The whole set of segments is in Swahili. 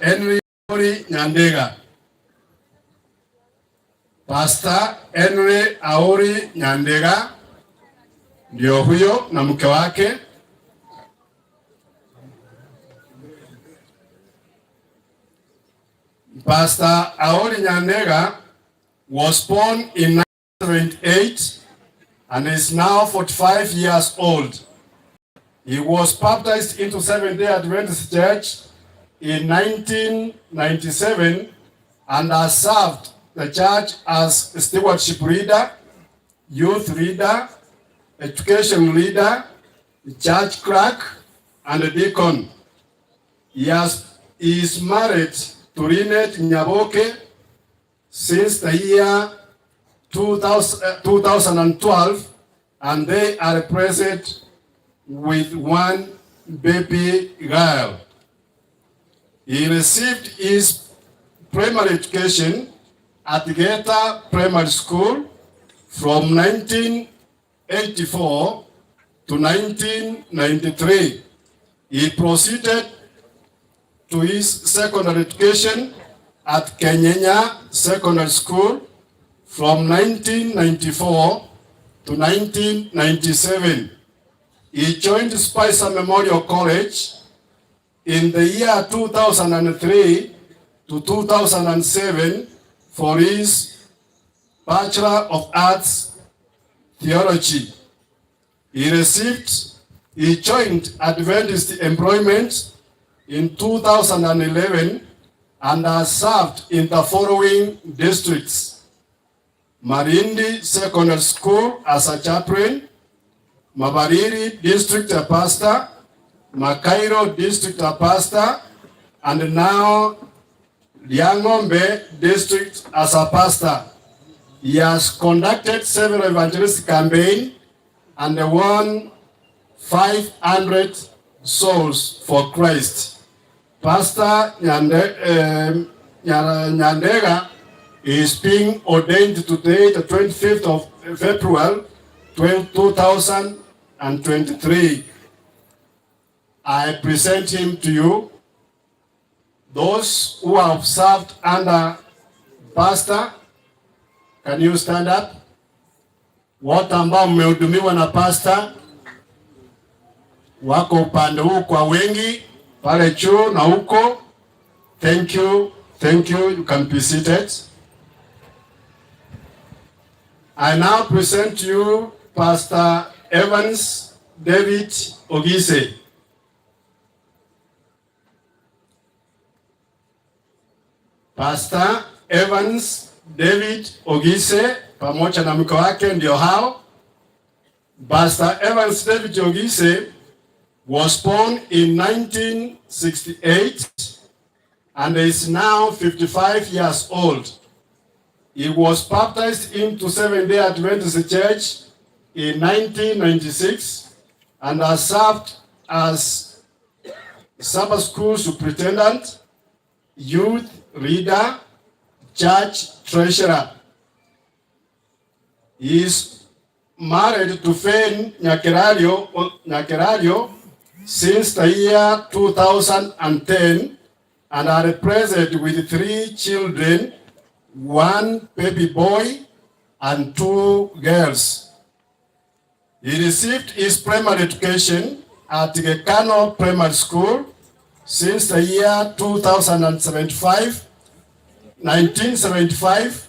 Henry Nyandega. Pastor Henry Aori Nyandega ndio huyo na mke wake. Pastor Aori Nyandega was born in 1978 and is now 45 years old. He was baptized into Seventh-day Adventist Church in 1997 and has served the church as stewardship leader, youth leader, education leader, church clerk, and a deacon. He is married to Lynette Nyaboke since the year 2012, and they are present with one baby girl. He received his primary education at Geta Primary School from 1984 to 1993. He proceeded to his secondary education at Kenyanya Secondary School from 1994 to 1997. He joined Spicer Memorial College in the year 2003 to 2007 for his Bachelor of Arts Theology. He joined Adventist Employment in 2011 and has served in the following districts: Marindi Secondary School as a chaplain, Mabariri District a pastor, Makairo District a pastor, and now Liangombe District as a pastor. He has conducted several evangelistic campaigns and won 500 souls for Christ. Pastor Nyandega is being ordained today, the 25th of February, 2023. I present him to you. Those who have served under pastor, can you stand up? Wote ambao mmehudumiwa na pastor wako upande huu kwa wengi pale juu na huko. Thank you. Thank you. You can be seated. I now present to you Pastor Evans David Ogise. Pastor Evans David Ogise pamoja na mke wake ndio hao. Pastor Evans David Ogise was born in 1968 and is now 55 years old. He was baptized into Seventh-day Adventist Church in 1996 and has served as Sabbath School Superintendent, Youth Leader, Church Treasurer. He is married to Fen Nyakerario since the year 2010 and are present with 3 children, 1 baby boy and 2 girls. He received his primary education at the Kano Primary School since the year 1975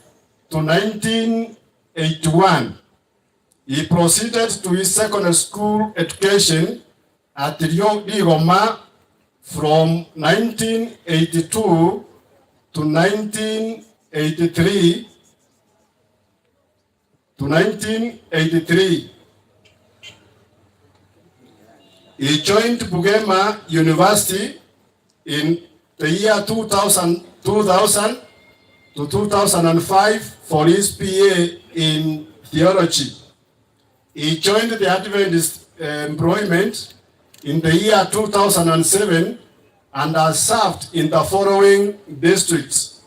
to 1981. He proceeded to his secondary school education at Ligoma from 1982 to 1983. He joined Bugema University in the year 2000 to 2005 for his PA in theology. He joined the Adventist Employment in the year 2007 and has served in the following districts: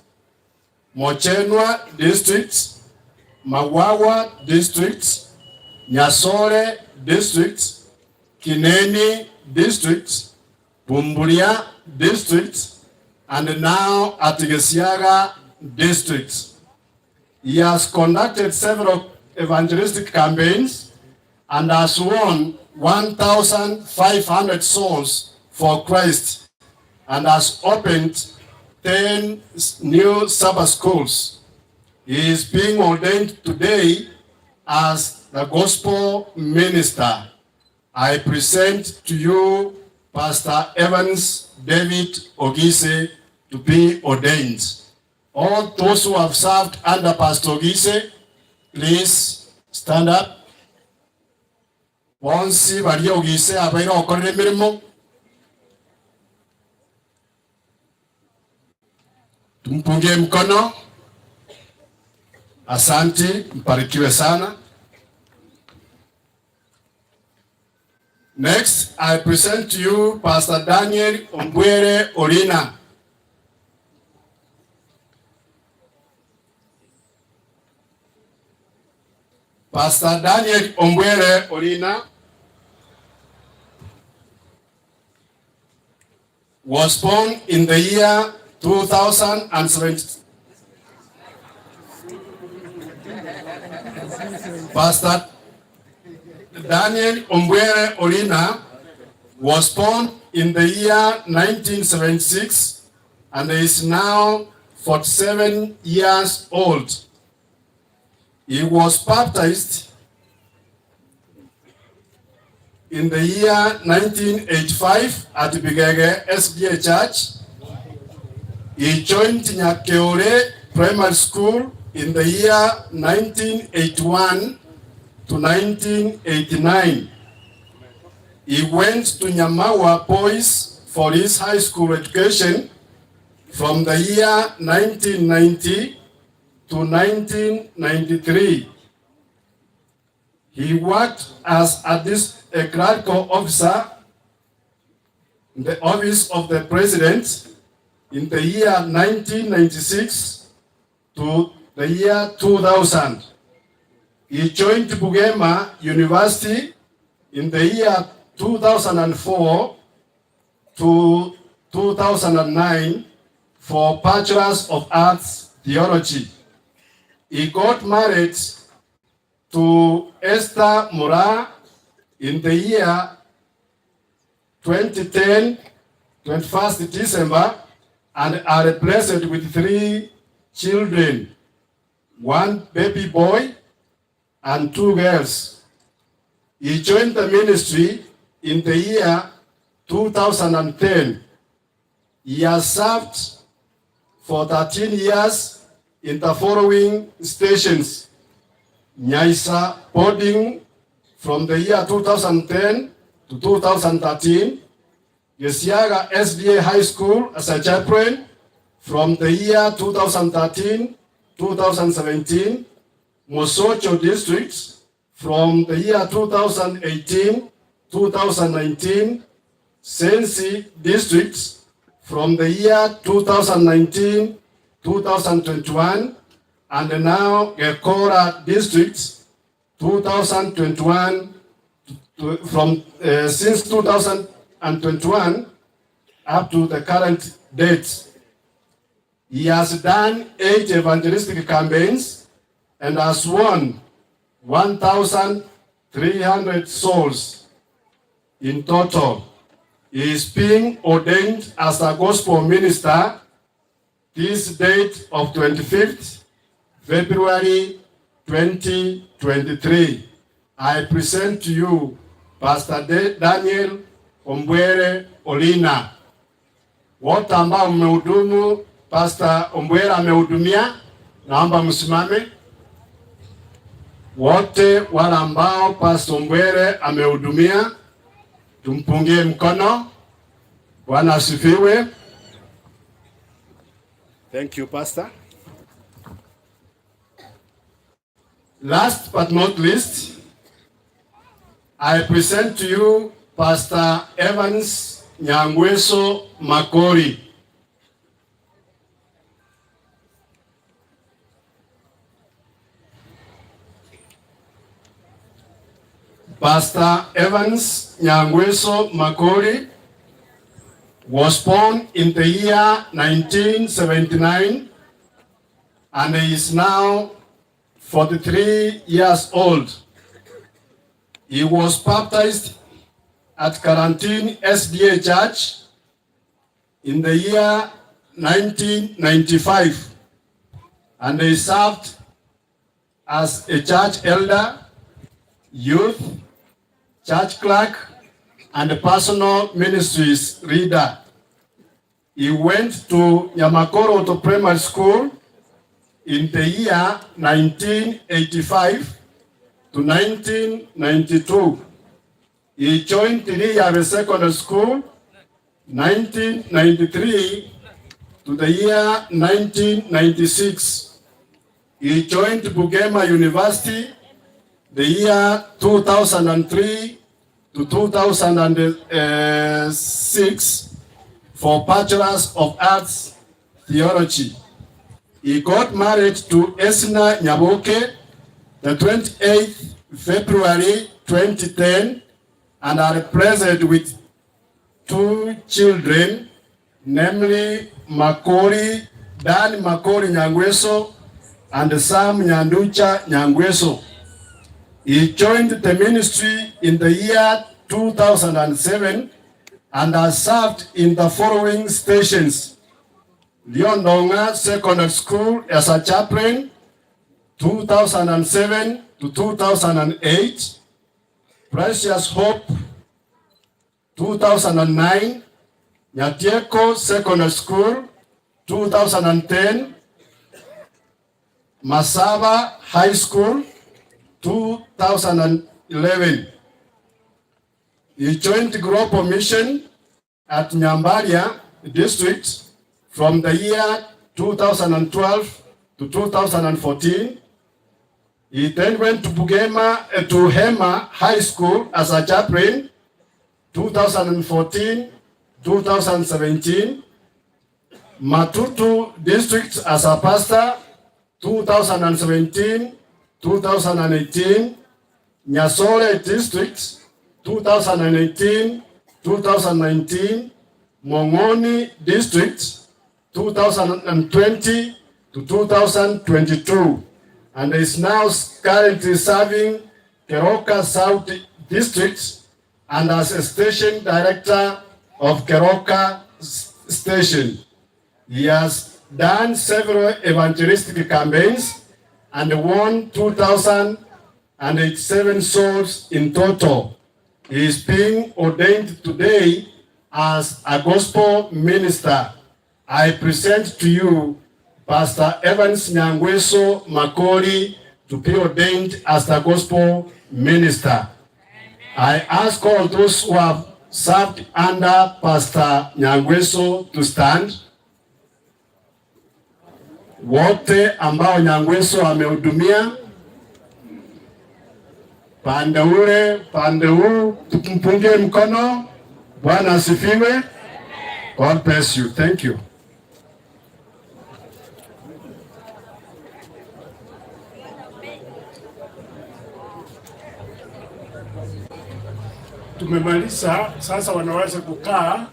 Mochenwa District, Mawawa District, Nyasore District, Kineni District, Bumburia District, and now at Gesiaga district. He has conducted several evangelistic campaigns and has won 1,500 souls for Christ and has opened 10 new Sabbath schools. He is being ordained today as the gospel minister. I present to you Pastor Evans David Ogise to be ordained. All those who have served under Pastor Ogise, please stand up. Bonsi bali Ogise abaira okorera emirimo. Tumpungie mkono. Asante, mbarikiwe sana. Next, I present to you Pastor Daniel Ombwere Orina. Pastor Daniel Ombwere Orina was born in the year 2017. Pastor Daniel Ombwere Orina was born in the year 1976 and is now 47 years old. He was baptized in the year 1985 at Bigege SDA Church. He joined Nyakeore Primary School in the year 1981 to 1989. He went to Nyamawa Boys for his high school education from the year 1990 to 1993. He worked as a clerical officer in the office of the president in the year 1996 to the year 2000. He joined Bugema University in the year 2004 to 2009 for Bachelor's of Arts Theology. He got married to Esther Mura in the year 2010, 21st December, and are blessed with 3 children, 1 baby boy and 2 girls. He joined the ministry in the year 2010. He has served for 13 years in the following stations: Nyaisa boarding from the year 2010 to 2013, Gesiaga SDA High School as a chaplain from the year 2013-2017, Mosocho District from the year 2018-2019, Sensi District from the year 2019-2021, and now Gekora District 2021 since 2021 up to the current date. He has done 8 evangelistic campaigns and has won 1,300 souls in total. He is being ordained as a gospel minister this date of 25th February 2023. I present to you Pastor Daniel Ombwere Orina. Wote ambao mmehudumu Pastor Ombwere amehudumia, naomba msimame. Wote wale ambao Pastor Ombwere amehudumia, tumpungie mkono. Bwana asifiwe. Thank you, Pastor. Last but not least, I present to you Pastor Evans Nyangweso Makori. Pastor Evans Nyangweso Makori was born in the year 1979 and is now 43 years old. He was baptized at Quarantine SDA Church in the year 1995, and he served as a church elder, youth, church clerk, and personal ministries leader. He went to Nyamakoro Primary School in the year 1985 to 1992. He joined Tiriyabe Secondary School 1993 to the year 1996. He joined Bugema University the year 2003 to 2006 for Bachelor's of Arts Theology. He got married to Esna Nyaboke the 28th February 2010 and are present with 2 children, namely Makori, Dan Makori Nyangweso and Sam Nyanducha Nyangweso. He joined the ministry in the year 2007 and has served in the following stations: Liondonga Secondary School as a chaplain 2007 to 2008, Precious Hope 2009, Nyatieko Secondary School 2010, Masaba High School 2011. He joined the Global Mission at Nyambalia District from the year 2012 to 2014. He then went to Hema High School as a chaplain 2014-2017, Matutu District as a pastor 2017-2018, Nyasore District 2018-2019, Mongoni District 2020 to 2022, and is now currently serving Keroka South District and as a station director of Keroka Station. He has done several evangelistic campaigns and won 2,087 souls in total. He is being ordained today as a gospel minister. I present to you Pastor Evans Nyangweso Makori to be ordained as the gospel minister. I ask all those who have served under Pastor Nyangweso to stand. Wote ambao Nyangweso amehudumia pande ule pande huu, tukumpungie mkono. Bwana asifiwe. God bless you. Thank you. Tumemaliza, sasa wanaweza kukaa.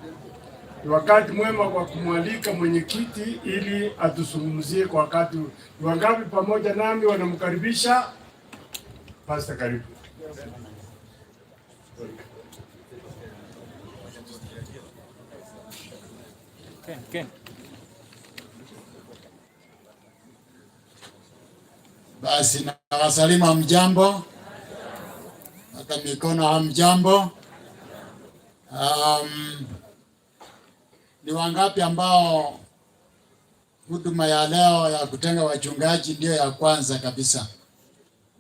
Ni wakati mwema kwa kumwalika mwenyekiti ili atuzungumzie kwa wakati. Ni wangapi pamoja nami wanamkaribisha? Pastor, karibu. Ken. Basi na wasalimu hamjambo, hata mikono hamjambo. Ni wangapi ambao huduma ya leo ya kutenga wachungaji ndio ya kwanza kabisa?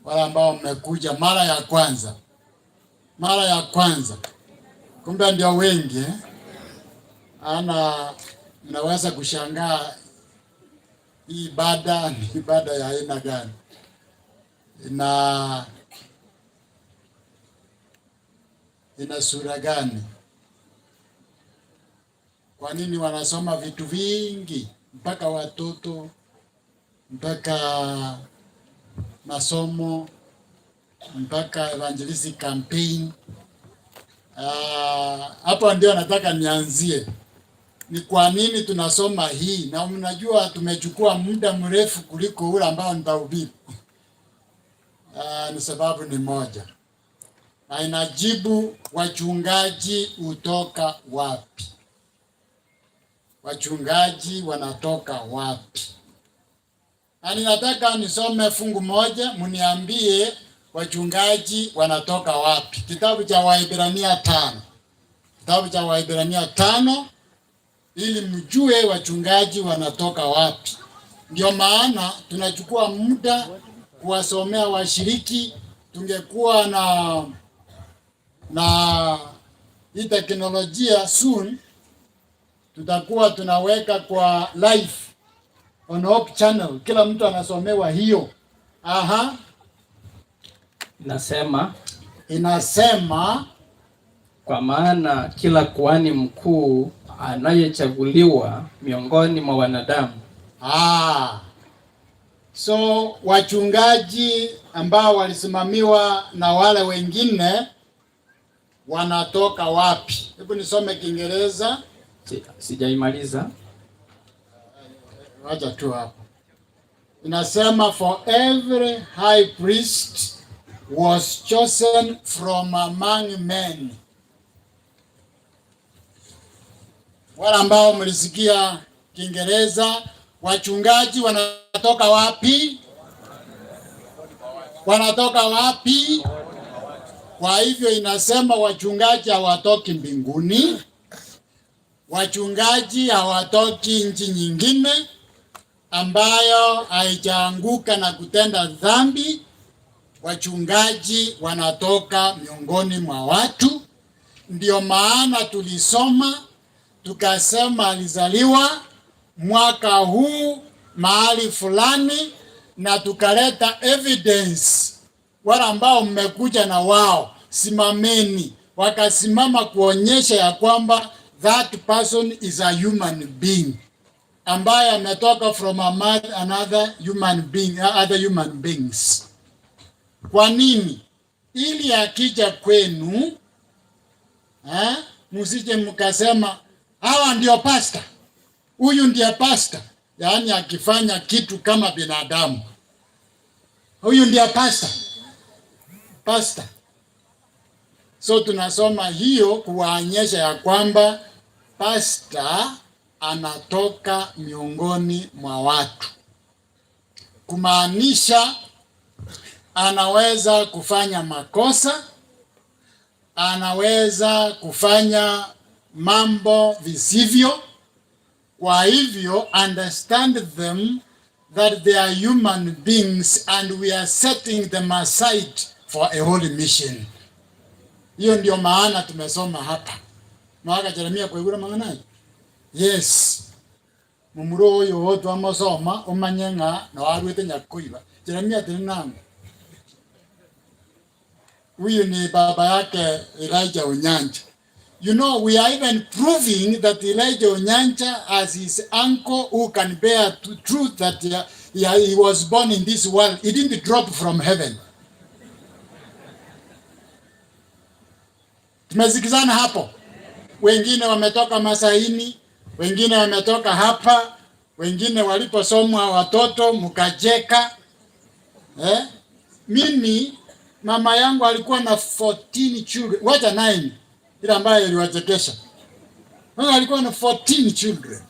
Wale ambao mmekuja mara ya kwanza, kumbe ndio wengi mnaweza kushangaa hii ibada ni ibada ya aina gani? Ina sura gani? Kwa nini wanasoma vitu vingi, mpaka watoto, mpaka masomo, mpaka evangelistic campaign? Hapo ndio nataka nianzie. ni kwa nini tunasoma hii, na mnajua tumechukua muda mrefu kuliko ule ambao nitahubiri. Ni sababu ni moja, na inajibu wachungaji hutoka wapi? Wachungaji wanatoka wapi? Na ninataka nisome fungu moja, mniambie wachungaji wanatoka wapi. Kitabu cha Waebrania 5. Kitabu cha Waebrania 5, ili mjue wachungaji wanatoka wapi. Ndio maana tunachukua muda kuwasomea washiriki. Tungekuwa na hii teknolojia soon, tutakuwa tunaweka kwa live on Hope channel, kila mtu anasomewa hiyo. Inasema kwa maana kila kuhani mkuu anayechaguliwa miongoni mwa wanadamu. So wachungaji ambao walisimamiwa na wale wengine wanatoka wapi? Hebu nisome Kiingereza. Sijaimaliza. Wacha tu hapo. Inasema for every high priest was chosen from among men. Wale ambao mlisikia Kiingereza, wachungaji wanatoka wapi? Wanatoka wapi? Kwa hivyo inasema wachungaji hawatoki mbinguni. Wachungaji hawatoki nchi nyingine ambayo haijaanguka na kutenda dhambi. Wachungaji wanatoka miongoni mwa watu. Ndio maana tulisoma tukasema alizaliwa mwaka huu mahali fulani, na tukaleta evidence. Wale ambao mmekuja na wao, simameni. Wakasimama kuonyesha ya kwamba that person is a human being ambaye ametoka from another human being, other human beings. Kwa nini? Ili akija kwenu msije mkasema hawa ndio pastor, huyu ndiye pastor. Yaani akifanya kitu kama binadamu, huyu ndiye pastor. So tunasoma hiyo kuwaonyesha ya kwamba pastor anatoka miongoni mwa watu, kumaanisha anaweza kufanya makosa, anaweza kufanya mambo visivyo. Kwa hivyo understand them that they are human beings and we are setting them aside for a holy mission. Hiyo ndio maana tumesoma hapa. Mwaka Jeremia kwa igura manganayi. Yes. Mumuro oyo otu amasoma omanyenga na warwete nyakuiba. Jeremia tinangu. Huyu ni baba yake Elijah Onyanja. You know, we are even proving that Elijah Onyanja has his uncle who can bear truth that he was born in this world. He didn't drop from heaven. Tumezikizana hapo. Wengine wametoka Masaini, wengine wametoka hapa, wengine waliposomwa watoto mkajeka. Mimi mama yangu alikuwa na 14 children. Wacha 9. Ile ambayo iliwachekesha. Mama alikuwa na 14 children.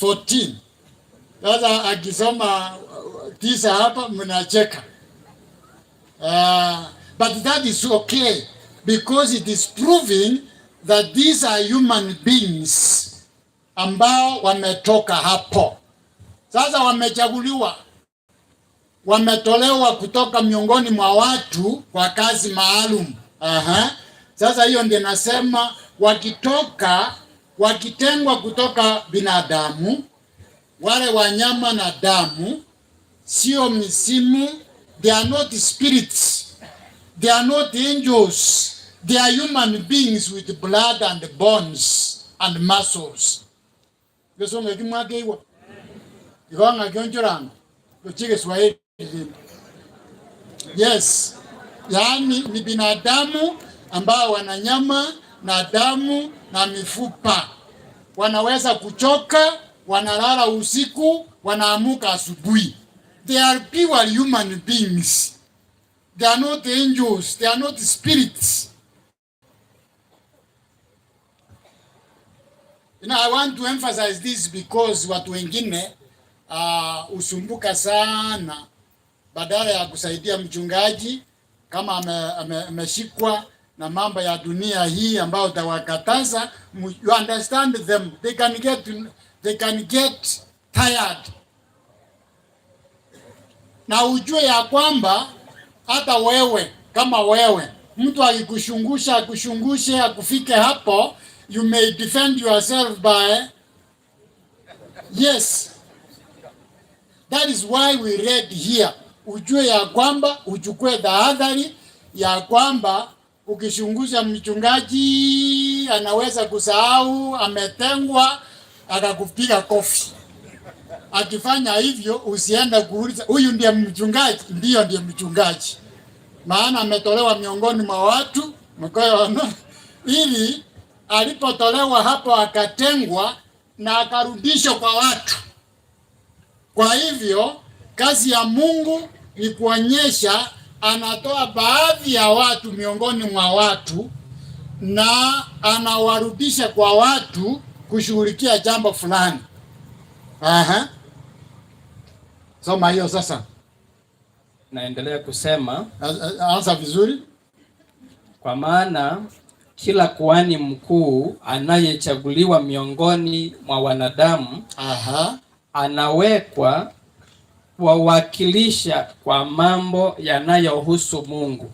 14. Sasa akisoma 9 hapa mnacheka. But that is okay because it is proving that these are human beings ambao wametoka hapo. Sasa wamechaguliwa, wametolewa kutoka miongoni mwa watu kwa kazi maalum. Sasa hiyo ndio nasema wakitengwa kutoka binadamu, wale wanyama na damu, sio misimu. They are not spirits, they are not angels, they are human beings with blood and bones and muscles. Gesonga kimwageiwa igonga kionjoranga kuchike Swahili. Yes, yaani ni binadamu ambao wana nyama na damu na mifupa. wanaweza kuchoka, wanalala usiku, wanaamuka asubuhi. They are pure human beings. They are not angels, they are not spirits. I want to emphasize this because watu wengine usumbuka sana, badala ya kusaidia mchungaji kama ameshikwa na mambo ya dunia hii ambayo utawakataza. You understand them, they can get tired. Na ujue ya kwamba hata wewe kama wewe mtu akikushungusha akushungushe akufike hapo, you may defend yourself by yes. That is why we read here. Ujue ya kwamba uchukue tahadhari ya kwamba ukishungusha mchungaji anaweza kusahau ametengwa akakupiga kofi. Akifanya hivyo usienda kuuliza huyu ndiye mchungaji. Ndiye mchungaji, maana ametolewa miongoni mwa watu mkono, ili alipotolewa hapo akatengwa na akarudishwa kwa watu. Kwa hivyo kazi ya Mungu ni kuonyesha anatoa baadhi ya watu miongoni mwa watu na anawarudisha kwa watu kushughulikia jambo fulani. Soma hiyo sasa. Naendelea kusema, anza vizuri. Kwa maana kila kuhani mkuu anayechaguliwa miongoni mwa wanadamu anawekwa wawakilisha kwa mambo yanayohusu Mungu.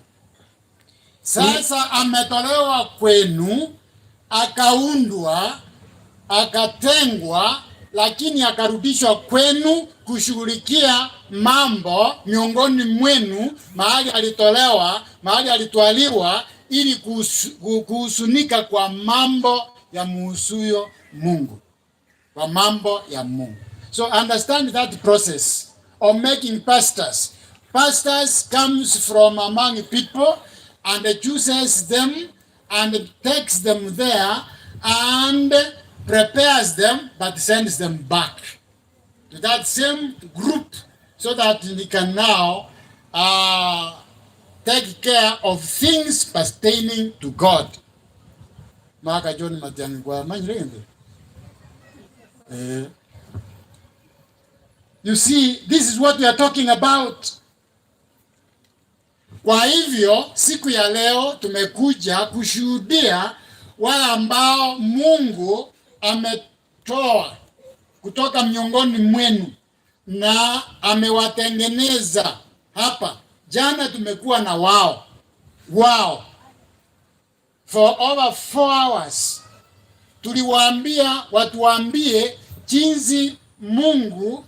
Sasa ametolewa kwenu, akaundwa, akatengwa, lakini akarudishwa kwenu kushughulikia mambo miongoni mwenu, mahali alitolewa, mahali alitwaliwa, ili kuhusunika kwa mambo ya muhusuyo Mungu, kwa mambo ya Mungu. So understand that process of making pastors. Pastors comes from among people and chooses them and takes them there and prepares them, but sends them back to that same group so that they can now take care of things pertaining to God. Maka John Matiang'i kwa manjirende. You see, this is what we are talking about. Kwa hivyo siku ya leo tumekuja kushuhudia wale ambao Mungu ametoa kutoka miongoni mwenu na amewatengeneza hapa. Jana tumekuwa na wao for over 4 hours. Tuliwaambia watuambie jinsi Mungu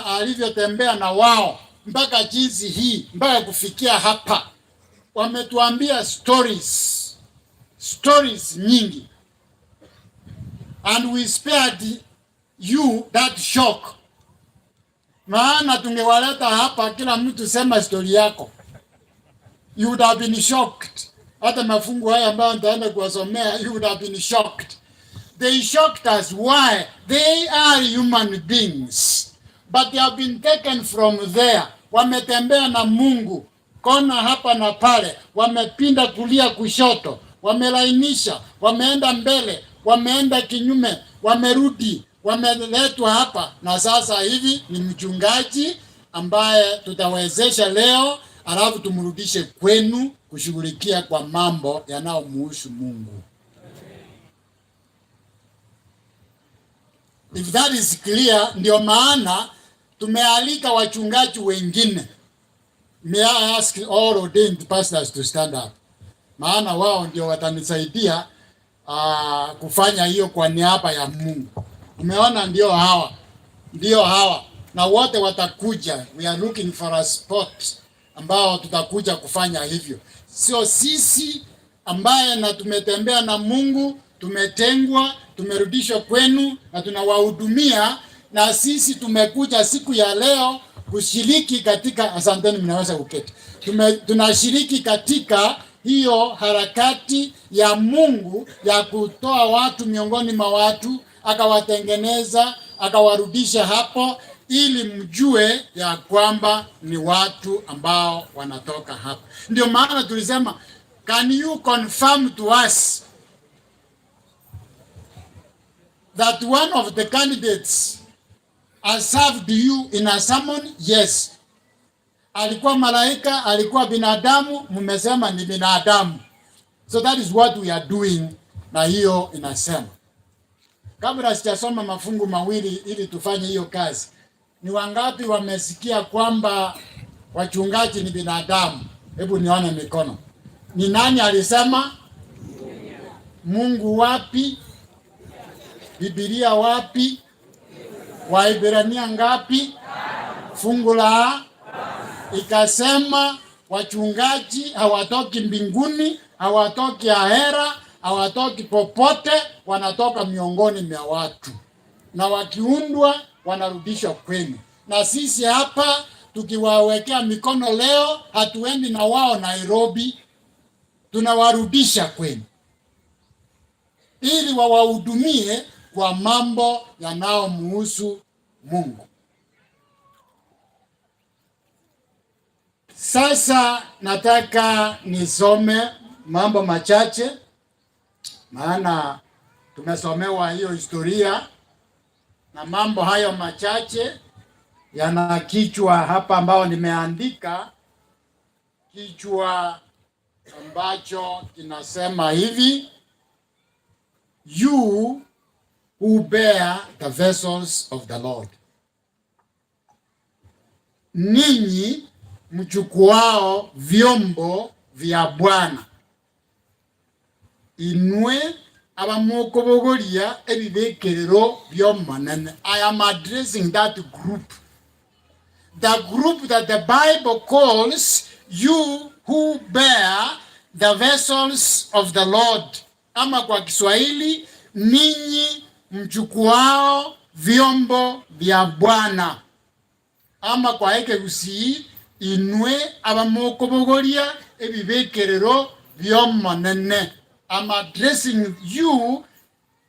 alivyotembea na wao mpaka jinsi hii mpaka kufikia hapa. Wametuambia stories nyingi, and we spared you that shock. Maana tungewaleta hapa kila mtu sema story yako, you would have been shocked. Hata mafungu haya ambayo nitaenda kuwasomea, you would have been shocked. They shocked us. Why? They are human beings, but they have been taken from there. Wametembea na Mungu kona hapa na pale, wamepinda kulia kushoto, wamelainisha, wameenda mbele, wameenda kinyume, wamerudi, wameletwa hapa, na sasa hivi ni mchungaji ambaye tutawezesha leo, alafu tumrudishe kwenu kushughulikia kwa mambo yanayomhusu Mungu. If that is clear, ndio maana tumealika wachungaji wengine. May I ask all ordained pastors to stand up? Maana wao ndio watanisaidia kufanya hiyo kwa niaba ya Mungu. Umeona, ndio hawa na wote watakuja. We are looking for a spot ambao tutakuja kufanya hivyo. Sio sisi ambaye na tumetembea na Mungu, tumetengwa, tumerudishwa kwenu na tunawahudumia, na sisi tumekuja siku ya leo kushiriki katika, asanteni, mnaweza kuketi. Tunashiriki katika hiyo harakati ya Mungu ya kutoa watu miongoni mwa watu, akawatengeneza, akawarudisha hapo, ili mjue ya kwamba ni watu ambao wanatoka hapo. Ndio maana tulisema, can you confirm to us that one of the candidates has served you in a sermon? Yes. Alikuwa malaika, alikuwa binadamu, mmesema ni binadamu. So that is what we are doing, na hiyo inasema. Kabla sijasoma mafungu mawili ili tufanye hiyo kazi, ni wangapi wamesikia kwamba wachungaji ni binadamu? Hebu nione mikono. Ni nani alisema? Mungu wapi? Biblia wapi? Waibrania ngapi? Fungu la ikasema wachungaji hawatoki mbinguni, hawatoki ahera, hawatoki popote, wanatoka miongoni mwa watu, na wakiundwa wanarudishwa kwenu. Na sisi hapa tukiwawekea mikono leo, hatuendi na wao Nairobi, tunawarudisha kwenu ili wawahudumie kwa mambo yanayomhusu Mungu. Sasa nataka nisome mambo machache, maana tumesomewa hiyo historia, na mambo hayo machache yana kichwa hapa ambao nimeandika, kichwa ambacho kinasema hivi: You who bear the vessels of the Lord. Ninyi mchukuao vyombo vya Bwana, inwe abamukobogoria ebibekerero byomanene. I am addressing that group. The group that the Bible calls you who bear the vessels of the Lord. Ama kwa Kiswahili, ninyi mchukuao vyombo vya Bwana. Ama kwa Ekegusi, inwe abamukobogoria ebibekerero byomanene. I'm addressing you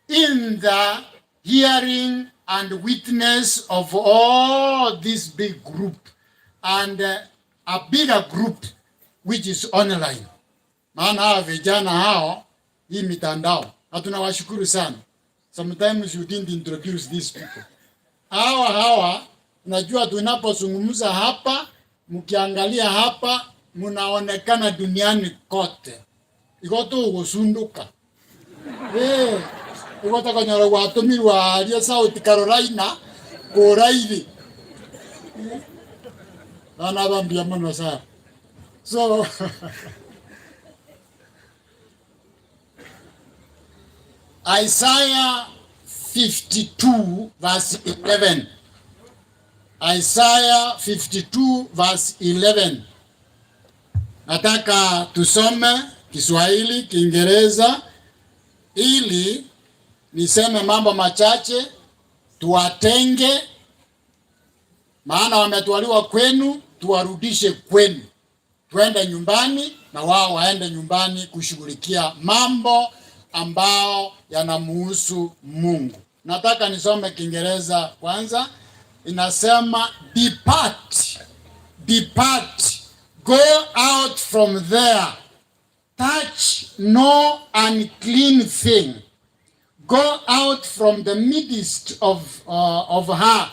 in the hearing and witness of all this big group and a bigger group which is online. Maana hawa vijana hao hii mitandao, na tunawashukuru sana. Sometimes you didn't introduce these people. Hawa unajua tunapozungumza hapa, mkiangalia hapa, mnaonekana duniani kote. Ikoto ugosunduka. Ikoto kanyara watumirwa aria South Carolina koraidi. Ana bambia mano sa. So Isaiah 52 verse 11. Isaiah 52 verse 11. Nataka tusome Kiswahili, Kiingereza, ili niseme mambo machache, tuwatenge, maana wametwaliwa kwenu, tuwarudishe kwenu. Twende nyumbani na wao waende nyumbani kushughulikia mambo ambao yanamhusu Mungu. Nataka nisome Kiingereza kwanza. Inasema, depart, go out from there. Touch no unclean thing. Go out from the midst of her.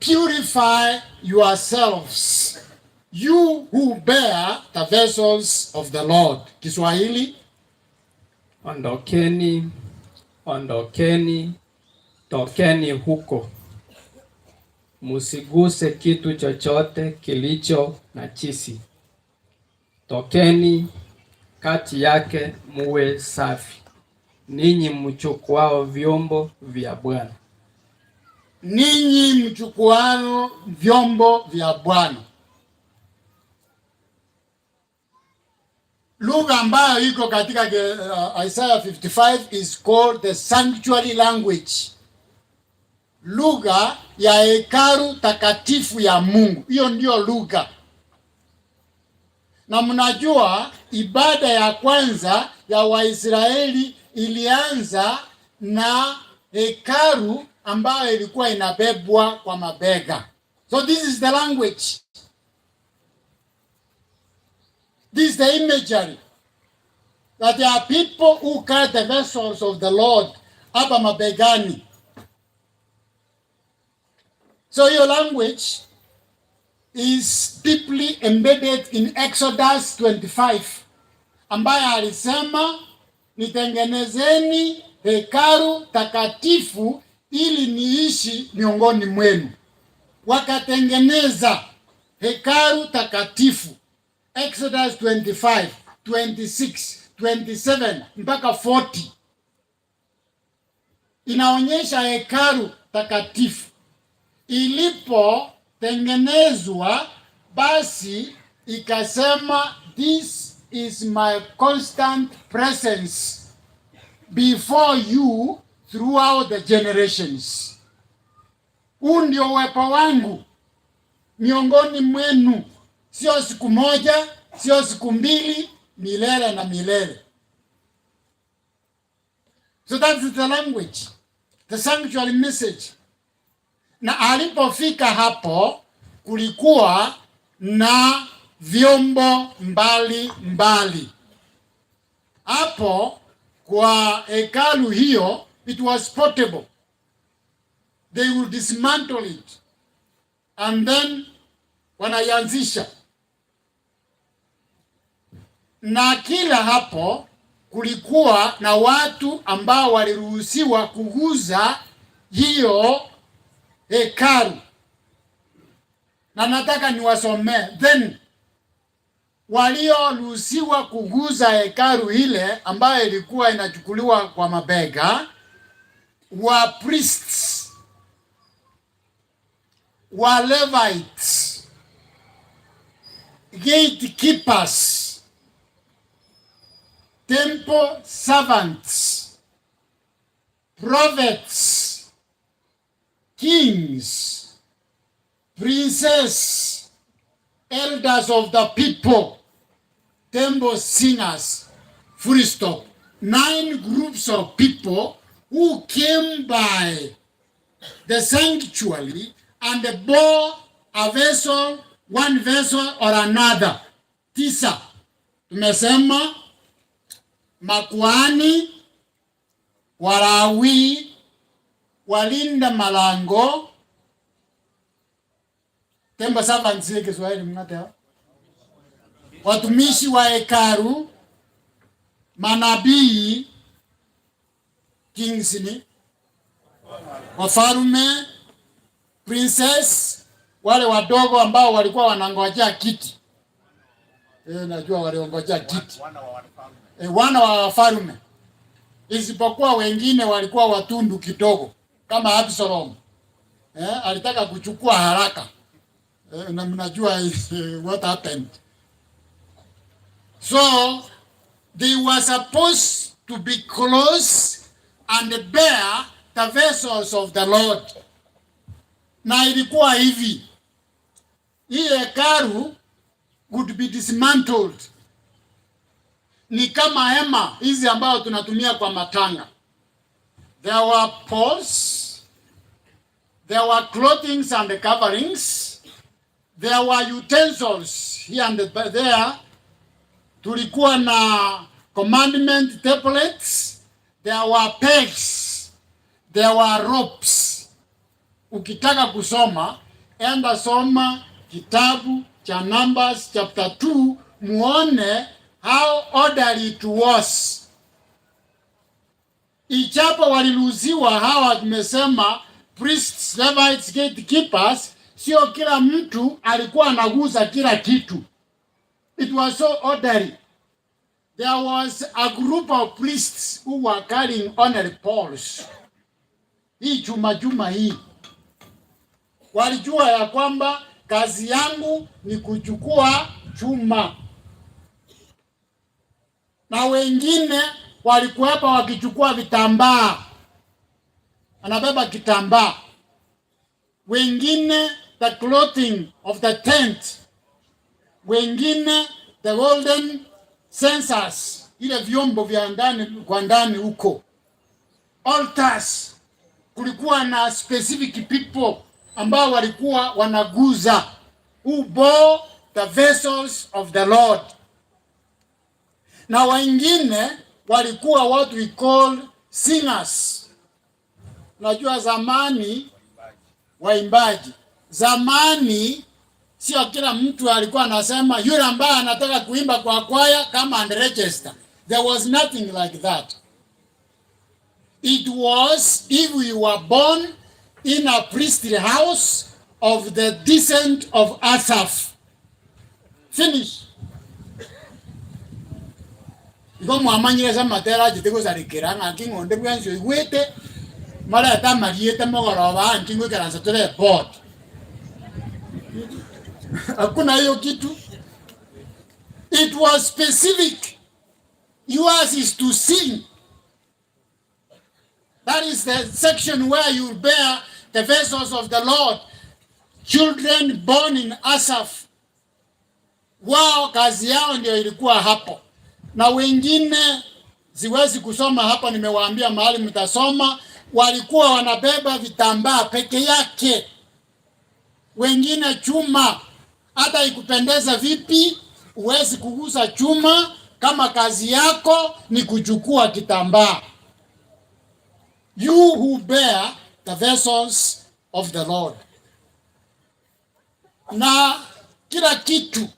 Purify yourselves, you who bear the vessels of the Lord. Kiswahili. Ondokeni, tokeni huko. Musiguse kitu chochote kilicho najisi. Tokeni kati yake muwe safi, ninyi mchukuao vyombo vya Bwana. Ninyi mchukuao vyombo vya Bwana. Lugha ambayo iko katika Isaiah 55 is called the sanctuary language. Lugha ya hekalu takatifu ya Mungu. Hiyo ndio lugha. Na mnajua ibada ya kwanza ya Waisraeli ilianza na hekalu ambayo ilikuwa inabebwa kwa mabega. So this is the language. This is the imagery. That there are people who carry the vessels of the Lord hapa mabegani. So your language is deeply embedded in Exodus 25, ambaye alisema nitengenezeni hekalu takatifu ili niishi miongoni mwenu. Wakatengeneza hekalu takatifu. Exodus 25, 26, 27 mpaka 40 inaonyesha hekalu takatifu. Ilipotengenezwa basi ikasema, this is my constant presence before you throughout the generations. Huu ndio uwepo wangu miongoni mwenu, sio siku moja, sio siku mbili, milele na milele. So that's the language, the sanctuary message. Na alipofika hapo kulikuwa na vyombo mbali mbali. Hapo kwa hekalu hiyo, it was portable. They would dismantle it and then wanaianzisha. Na kila hapo kulikuwa na watu ambao waliruhusiwa kuguza hiyo hekalu. Na nataka niwasomee. Then walioruhusiwa kuguza hekalu ile ambayo ilikuwa inachukuliwa kwa mabega wa priests, wa Levites, gatekeepers, temple servants, prophets, kings, princes, elders of the people, temple singers, full stop. 9 groups of people who came by the sanctuary and bore a vessel, one vessel or another. 9. Tumesema makuhani, Walawi, walinda malango, temple servants ile Kiswahili mnata, watumishi wa hekalu, manabii, kings ni wafalme, princess, wale wadogo ambao walikuwa wanangojea kiti. Najua waliongojea kiti. Wana wa wafalme. Isipokuwa wengine walikuwa watundu kidogo kama Absalom. Alitaka kuchukua haraka. Na mnajua what happened. So they were supposed to be close and bear the vessels of the Lord. Na ilikuwa hivi. Hii hekalu would be dismantled. Ni kama hema hizi ambayo tunatumia kwa matanga. There were poles, there were clothings and the coverings, there were utensils here and there. Tulikuwa na commandment tablets, there were pegs, there were ropes. Ukitaka kusoma, enda soma kitabu cha Numbers chapter 2, muone how orderly it was. Ichapo waliruhusiwa hawa, tumesema priests, Levites, gatekeepers, sio kila mtu alikuwa anaguza kila kitu. It was so orderly. There was a group of priests who were carrying honorary poles. Hii juma hii walijua ya kwamba kazi yangu ni kuchukua chuma. Na wengine walikuwepo wakichukua vitambaa. Anabeba kitambaa. Wengine the clothing of the tent. Wengine the golden censers, ile vyombo vya ndani kwa ndani huko. Altars, kulikuwa na specific people ambao walikuwa wanaguza, who bore the vessels of the Lord. Na wengine walikuwa what we call singers. Najua zamani waimbaji. Zamani sio kila mtu alikuwa anasema yule ambaye anataka kuimba kwa kwaya kama and register. There was nothing like that. It was if you were born in a priestly house of the descent of Asaph. Finish. Ngomo amanyire za matera jitego zarikiranga kingonde bwanzo igwete mara tamariete mogoroba ntingo karanza tole board. Hakuna hiyo kitu. It was specific. Yours is to sing. That is the section where you bear the vessels of the Lord. Children born in Asaph. Wao kazi yao ndio ilikuwa hapo. Na wengine siwezi kusoma hapa, nimewaambia mahali mtasoma, walikuwa wanabeba vitambaa peke yake. Wengine chuma. Hata ikupendeza vipi, uwezi kugusa chuma kama kazi yako ni kuchukua kitambaa. You who bear the vessels of the Lord. Na kila kitu.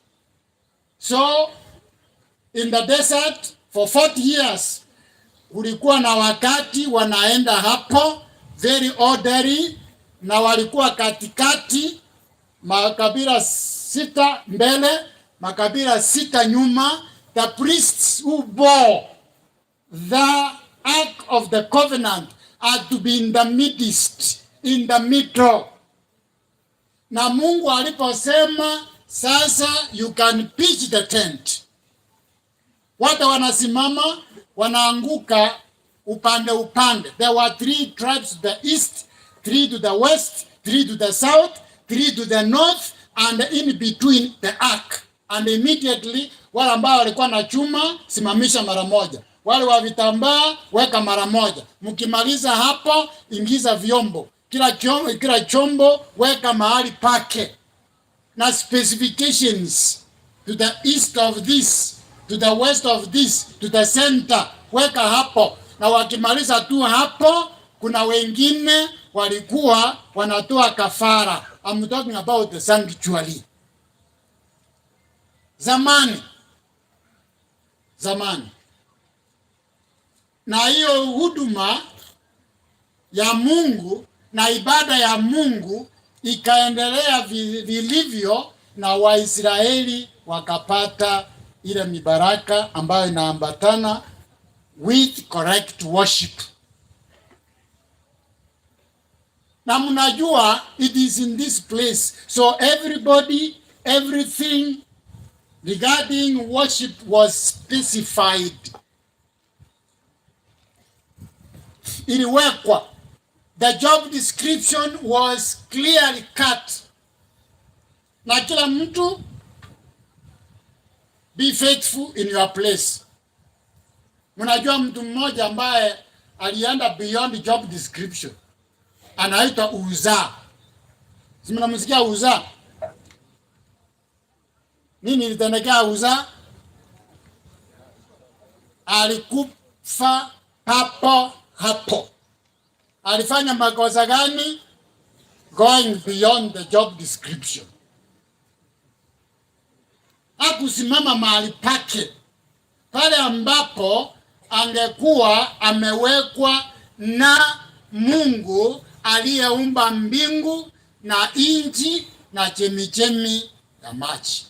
So in the desert for 40 years kulikuwa na wakati wanaenda hapo very orderly, na walikuwa katikati, makabila 6 mbele, makabila 6 nyuma. The priests who bore the ark of the covenant had to be in the midst, in the middle. Na Mungu aliposema sasa you can pitch the tent, watu wanasimama wanaanguka upande upande. There were 3 tribes to the east, 3 to the west, 3 to the south, 3 to the north, and in between the ark. And immediately wale ambao walikuwa na chuma simamisha mara moja, wale wa vitambaa weka mara moja. Mkimaliza hapo ingiza vyombo, kila chombo weka mahali pake, na specifications to the east of this, to the west of this, to the center weka hapo. Na wakimaliza tu hapo, kuna wengine walikuwa wanatoa kafara. I'm talking about the sanctuary. Zamani. Na hiyo huduma ya Mungu na ibada ya Mungu ikaendelea vilivyo, na Waisraeli wakapata ile mibaraka ambayo inaambatana with correct worship. Na mnajua it is in this place, so everybody, everything regarding worship was specified. Iliwekwa. The job description was clearly cut. Na kila mtu, be faithful in your place. Mnajua mtu mmoja ambaye alienda beyond job description, anaitwa Uza. Si mnamsikia Uza? Nini ilitendekea Uza? Alikufa hapo hapo. Alifanya makosa gani? Going beyond the job description. Hakusimama mahali pake, pale ambapo angekuwa amewekwa na Mungu aliyeumba mbingu na nchi na chemichemi ya maji.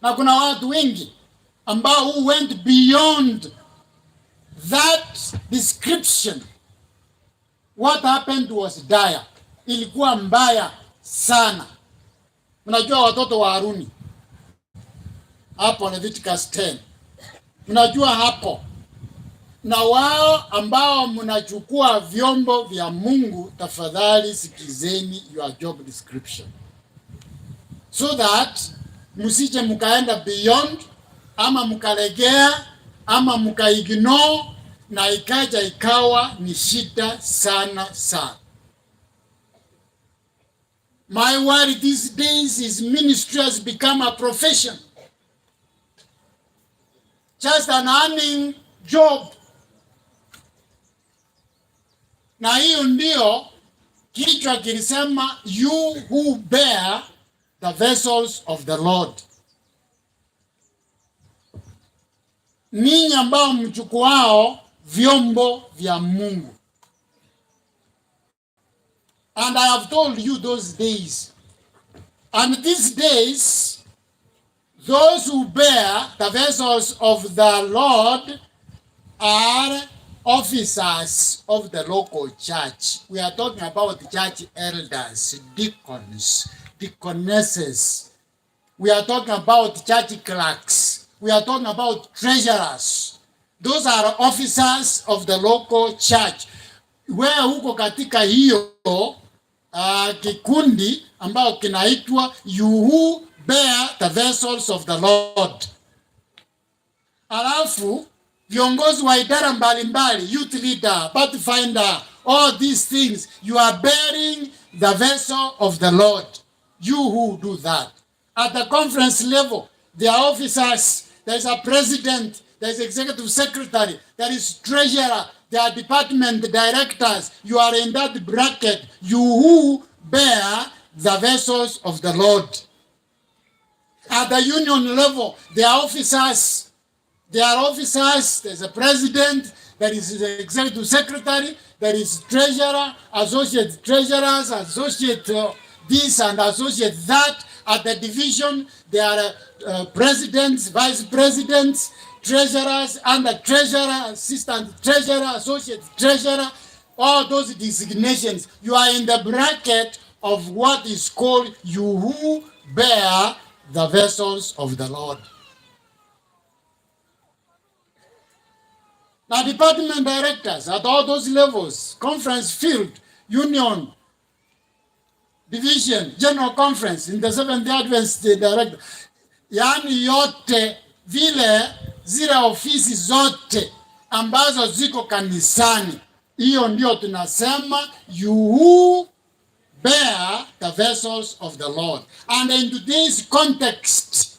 Na kuna watu wengi ambao who went beyond that description. What happened was dire. Ilikuwa mbaya sana. Mnajua watoto wa Haruni hapo Leviticus 10. Mnajua hapo. Na wao ambao mnachukua vyombo vya Mungu, tafadhali sikizeni your job description, so that msije mkaenda beyond ama mkalegea ama mkaignore na ikaja ikawa ni shida sana sana. My worry these days is ministry has become a profession. Just an earning job. Na hiyo ndio kichwa kilisema, you who bear the vessels of the Lord. Ninyi ambao mchukuao vyombo vya Mungu. And I have told you those days. And these days, those who bear the vessels of the Lord are officers of the local church. We are talking about church elders, deacons, deaconesses. We are talking about church clerks. We are talking about treasurers. Those are officers of the local church. Where huko katika hiyo kikundi ambao kinaitwa you who bear the vessels of the Lord. Alafu viongozi wa idara mbalimbali, youth leader, pathfinder, all these things, you are bearing the vessel of the Lord. You who do that. At the conference level, there are officers, there is a president, there is executive secretary, there is treasurer, there are department directors. You are in that bracket, you who bear the vessels of the Lord. At the union level, there are officers. There are officers, there's a president, there is the executive secretary, there is treasurer, associate treasurers, associate this and associate that. At the division, there are presidents, vice presidents, treasurers, under treasurer, assistant treasurer, associate treasurer, all those designations. You are in the bracket of what is called you who bear the vessels of the Lord. Now, department directors at all those levels, conference field, union, division, general conference, in the Seventh-day Adventist director, yaani yote vile zile ofisi zote ambazo ziko kanisani, hiyo ndio tunasema you who bear the vessels of the Lord. And in today's context,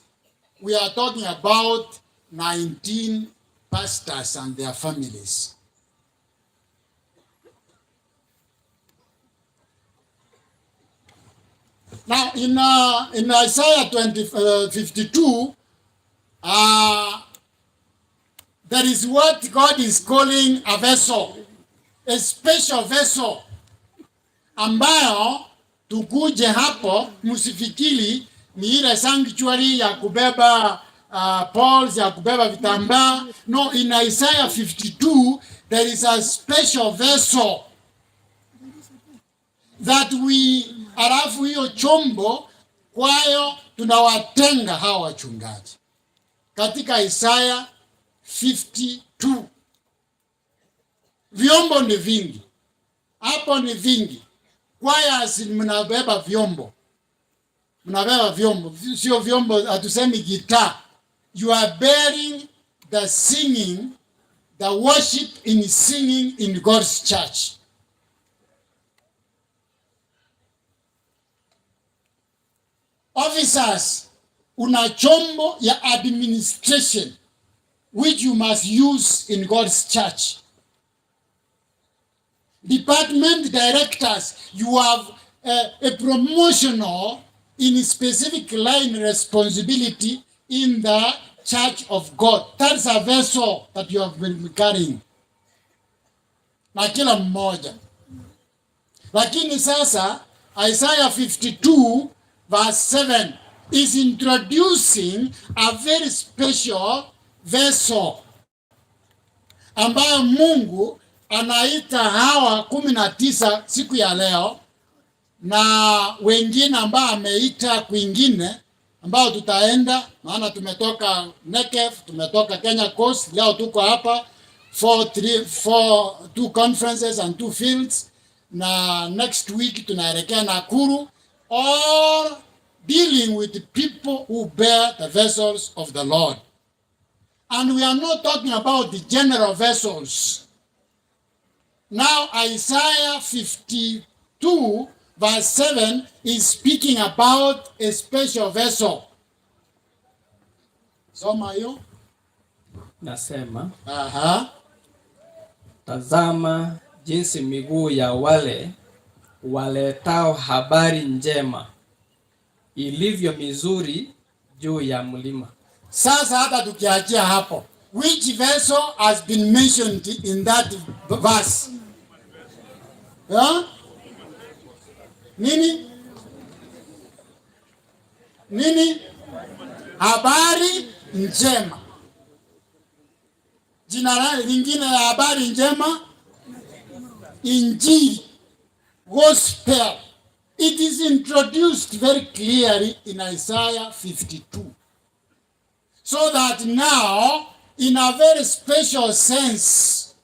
we are talking about 19 pastors and their families. Now, in Isaiah 52, there is what God is calling a vessel, a special vessel, ambayo tukuje hapo, msifikiri ni ile sanctuary ya kubeba poles, ya kubeba vitambaa. No, in Isaiah 52, there is a special vessel that we, alafu hiyo chombo kwayo tunawatenga hawa wachungaji. Katika Isaiah 52, vyombo ni vingi, hapo ni vingi. Kwaya mnabeba vyombo, mnabeba vyombo, sio vyombo, hatusemi gitaa. You are bearing the singing, the worship in singing in God's church. Officers, una chombo ya administration which you must use in God's church. Department directors, you have a promotional in specific line responsibility in the church of God. That's a vessel that you have been carrying. Na kila mmoja. Lakini sasa Isaiah 52 verse 7 is introducing a very special vessel ambayo Mungu anaita hawa 19 siku ya leo, na wengine ambao ameita kwingine ambao tutaenda, maana tumetoka SEKF, tumetoka Kenya Coast, leo tuko hapa for 2 conferences and 2 fields, na next week tunaelekea Nakuru. All dealing with the people who bear the vessels of the Lord. And we are not talking about the general vessels. Now Isaiah 52 verse 7 is speaking about a special vessel. Soma hiyo. Nasema, Aha. tazama jinsi miguu ya wale waletao habari njema ilivyo mizuri juu ya mlima. Sasa hata tukiachia hapo, which vessel has been mentioned in that verse? Huh? Nini? Habari njema. Jina lingine la habari njema, Injili, gospel. It is introduced very clearly in Isaiah 52. So that now, in a very special sense,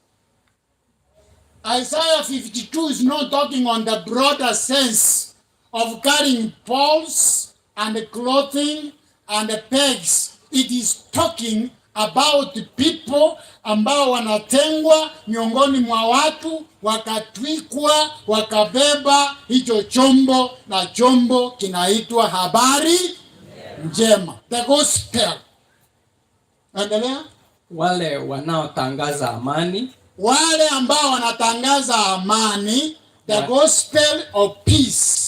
Isaiah 52 is not talking on the broader sense of carrying poles and clothing and pegs. It is talking about the people ambao wanatengwa miongoni mwa watu, wakatwikwa, wakabeba hicho chombo, na chombo kinaitwa habari njema, the gospel. Endelea. Wale wanaotangaza amani, wale ambao wanatangaza amani, the gospel of peace.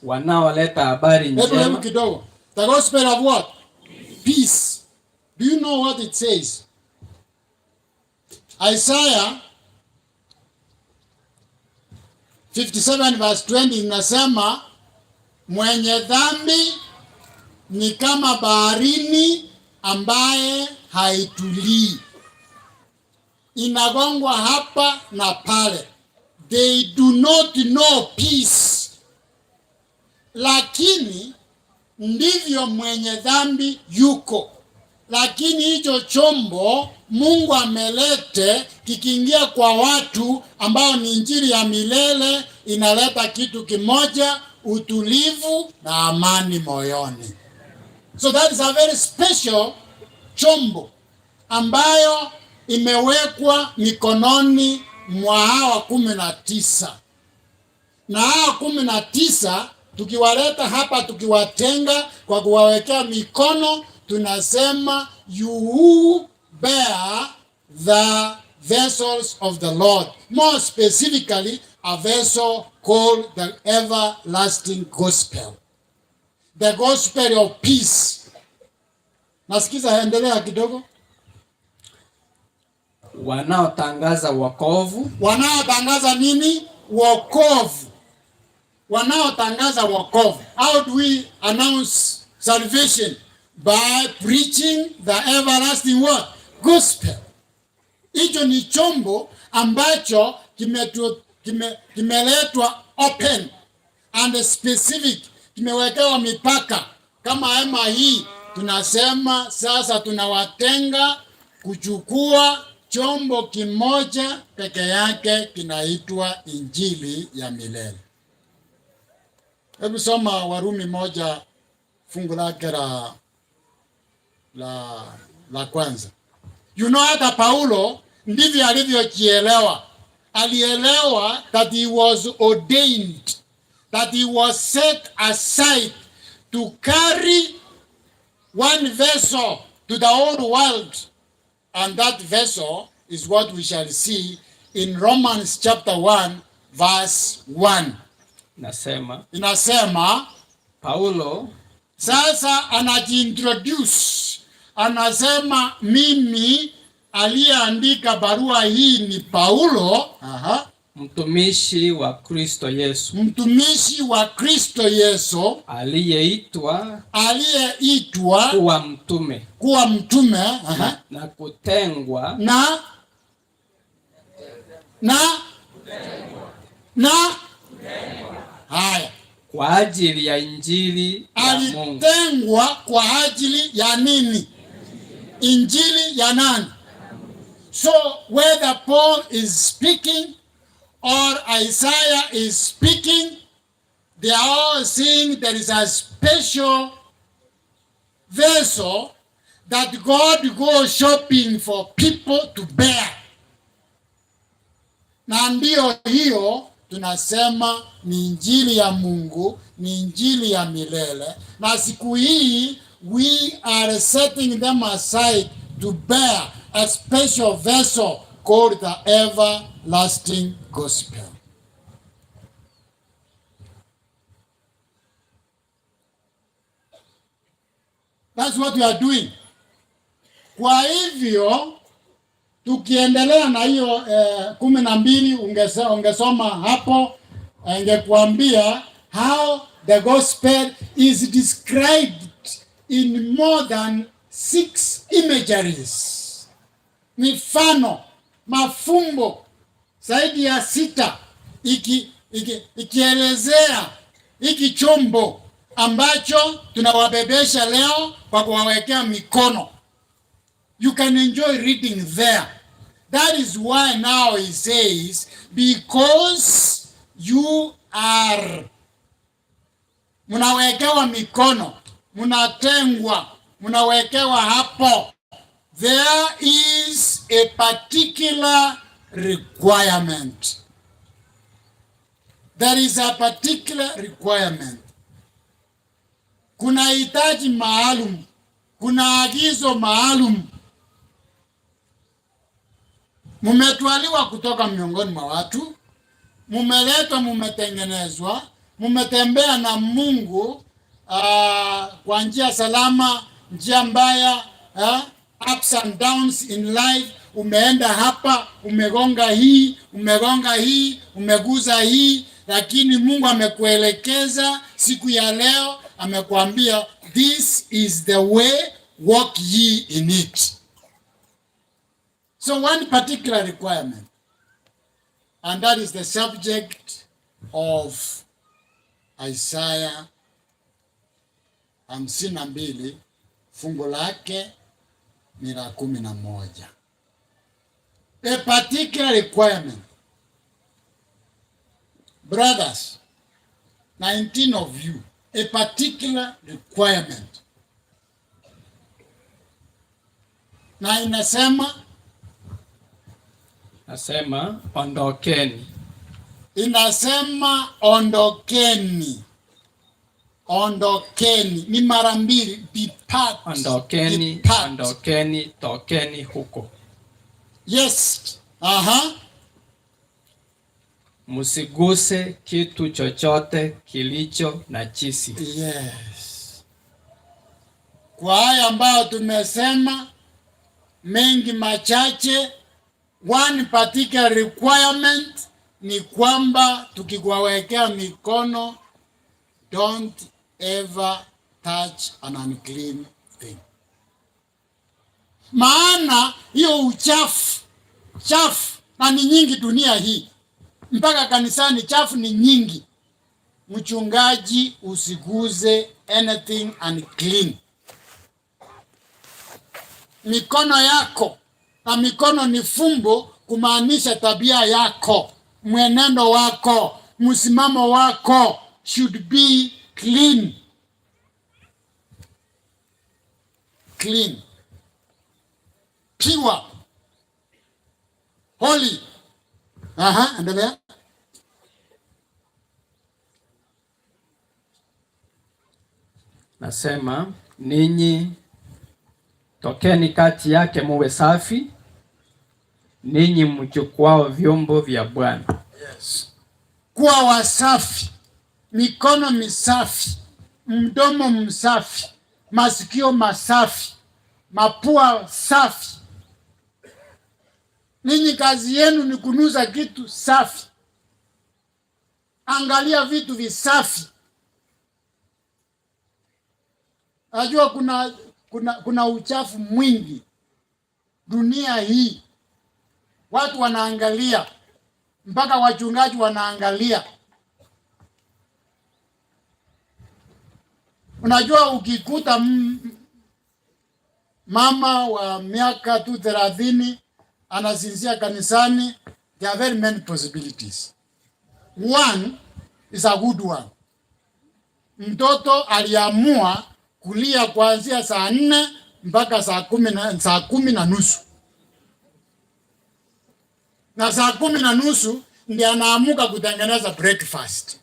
wanaoleta habari njema. Kidogo. The gospel of what? Peace. Do you know what it says? Isaiah 57 verse 20 inasema, mwenye dhambi ni kama baharini ambaye haitulii, inagongwa hapa na pale. They do not know peace. Lakini ndivyo mwenye dhambi yuko. Lakini hicho chombo Mungu amelete kikiingia kwa watu ambao ni injili ya milele, inaleta kitu kimoja, utulivu na amani moyoni. So that is a very special chombo ambayo imewekwa mikononi mwa hawa 19. Na hawa 19 tukiwaleta hapa, tukiwatenga kwa kuwawekea mikono, tunasema you bear the vessels of the Lord. More specifically, a vessel called the everlasting gospel. The gospel of peace. Nasikiza, endelea kidogo. Wanaotangaza wokovu. Wanaotangaza nini? Wokovu. Wanaotangaza wokovu. How do we announce salvation? By preaching the everlasting word, gospel. Hicho ni chombo ambacho kimeletwa open and specific, kimewekewa mipaka. Kama hema hii tunasema sasa tunawatenga kuchukua chombo kimoja peke yake, kinaitwa injili ya milele. Hebu soma Warumi 1 fungu lake la kwanza. You know, hata Paulo ndivyo alivyokielewa. Alielewa that he was ordained, that he was set aside to carry one vessel to the whole world. And that vessel is what we shall see in Romans chapter 1 verse 1. Inasema Paulo sasa anajiintroduce, anasema mimi aliyeandika barua hii ni Paulo, mtumishi wa Kristo Yesu. Mtumishi wa Kristo Yesu, aliyeitwa kuwa mtume, na kutengwa haya kwa ajili ya injili ya Mungu. Alitengwa kwa ajili ya nini? Injili ya nani? So whether Paul is speaking or Isaiah is speaking, they are all saying there is a special vessel that God goes shopping for people to bear. Na ndio hiyo tunasema ni injili ya Mungu, ni injili ya milele. Na siku hii we are setting them aside to bear a special vessel called the everlasting gospel. That's what we are doing. Kwa hivyo tukiendelea na hiyo 12 ungesoma hapo, ingekuambia how the gospel is described in more than 6 imageries. Mifano, mafumbo zaidi ya 6 ikielezea hiki chombo ambacho tunawabebesha leo kwa kuwawekea mikono. You can enjoy reading there. That is why now he says, because you are, munawekewa mikono, munatengwa, munawekewa hapo. There is a particular requirement. There is a particular requirement. Kuna hitaji maalum, kuna agizo maalum. Mumetwaliwa kutoka miongoni mwa watu, mumeletwa, mumetengenezwa, mumetembea na Mungu kwa njia salama, njia mbaya, ups and downs in life. Umeenda hapa, umegonga hii, umeguza hii, lakini Mungu amekuelekeza siku ya leo, amekuambia this is the way, walk ye in it. So one particular requirement, and that is the subject of Isaiah 52 fungu lake ni la 11. A particular requirement. Brothers, 19 of you, a particular requirement. Na inasema ondokeni. Inasema ondokeni. Ondokeni ni mara mbili, depart. Ondokeni, depart. Ondokeni, tokeni huko. Yes. Musiguse kitu chochote kilicho najisi. Yes. Kwa haya ambayo tumesema mengi machache, one particular requirement ni kwamba tukiwawekea mikono, don't ever touch an unclean thing. Maana hiyo uchafu na ni nyingi dunia hii, mpaka kanisani chafu ni nyingi. Mchungaji, usiguze anything unclean. Mikono yako, na mikono ni fumbo kumaanisha tabia yako, mwenendo wako, msimamo wako should be clean. Clean. Pure. Holy. Endelea. Nasema ninyi tokeni kati yake muwe safi, ninyi mchukuao vyombo vya Bwana. Yes. Kuwa wasafi, mikono misafi, mdomo msafi, masikio masafi, mapua safi. Ninyi kazi yenu ni kunusa kitu safi. Angalia vitu visafi. Najua kuna uchafu mwingi dunia hii. Watu wanaangalia, mpaka wachungaji wanaangalia. Unajua ukikuta mama wa miaka 30 anasinzia kanisani, there are very many possibilities. One is a good one. mtoto aliamua kulia kuanzia saa 4 mpaka saa 10:30. Na saa 10:30 ndiye anaamuka kutengeneza breakfast.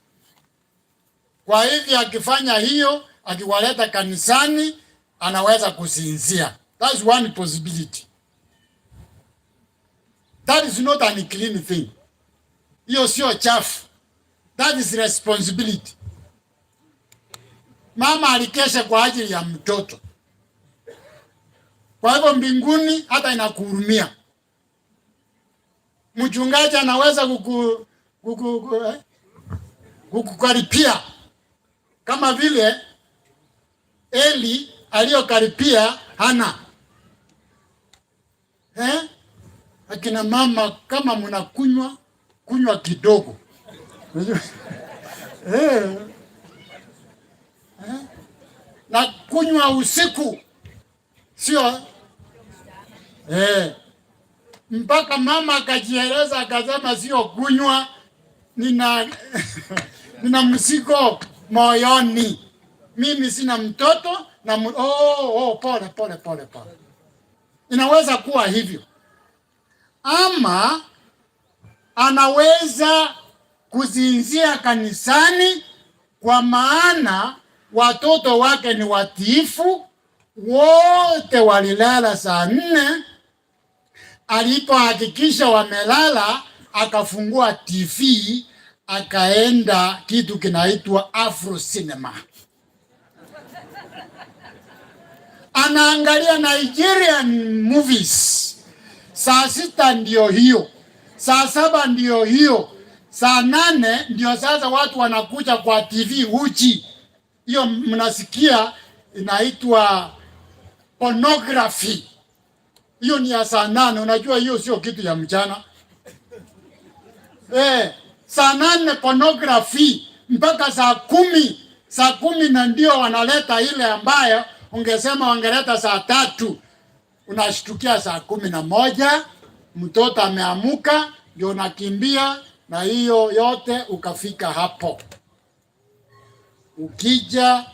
Kwa hivyo akifanya hiyo, akiwaleta kanisani, anaweza kusinzia. That's one possibility. That is not an clean thing. Hiyo sio chafu. That is responsibility. Mama alikesha kwa ajili ya mtoto. Kwa hivyo mbinguni hata inakuhurumia. Mchungaji anaweza kukukaripia kama vile Eli aliyokaripia Hana. Akina mama kama kunywa kidogo. Na kunywa usiku sio mpaka mama akajieleza akasema sio kunywa, nina mzigo moyoni, mimi sina mtoto na pole. Inaweza kuwa hivyo, ama anaweza kuzinzia kanisani kwa maana watoto wake ni watiifu, wote walilala saa 4. Alipohakikisha wamelala, akafungua TV, akaenda kitu kinaitwa Afro Cinema. Anaangalia Nigerian movies. Saa 6 ndio hiyo, saa 7 ndio hiyo, saa 8 ndio sasa watu wanakuja kwa TV uchi. Hiyo mnasikia inaitwa pornography. Hiyo ni ya saa 8. Unajua hiyo sio kitu ya mchana. Saa 8 pornography mpaka saa 10. Saa 10 na ndio wanaleta ile ambayo ungesema wangeleta saa 3. Unashtukia saa 11 mtoto ameamuka, ndio unakimbia, na hiyo yote ukafika hapo. Ukija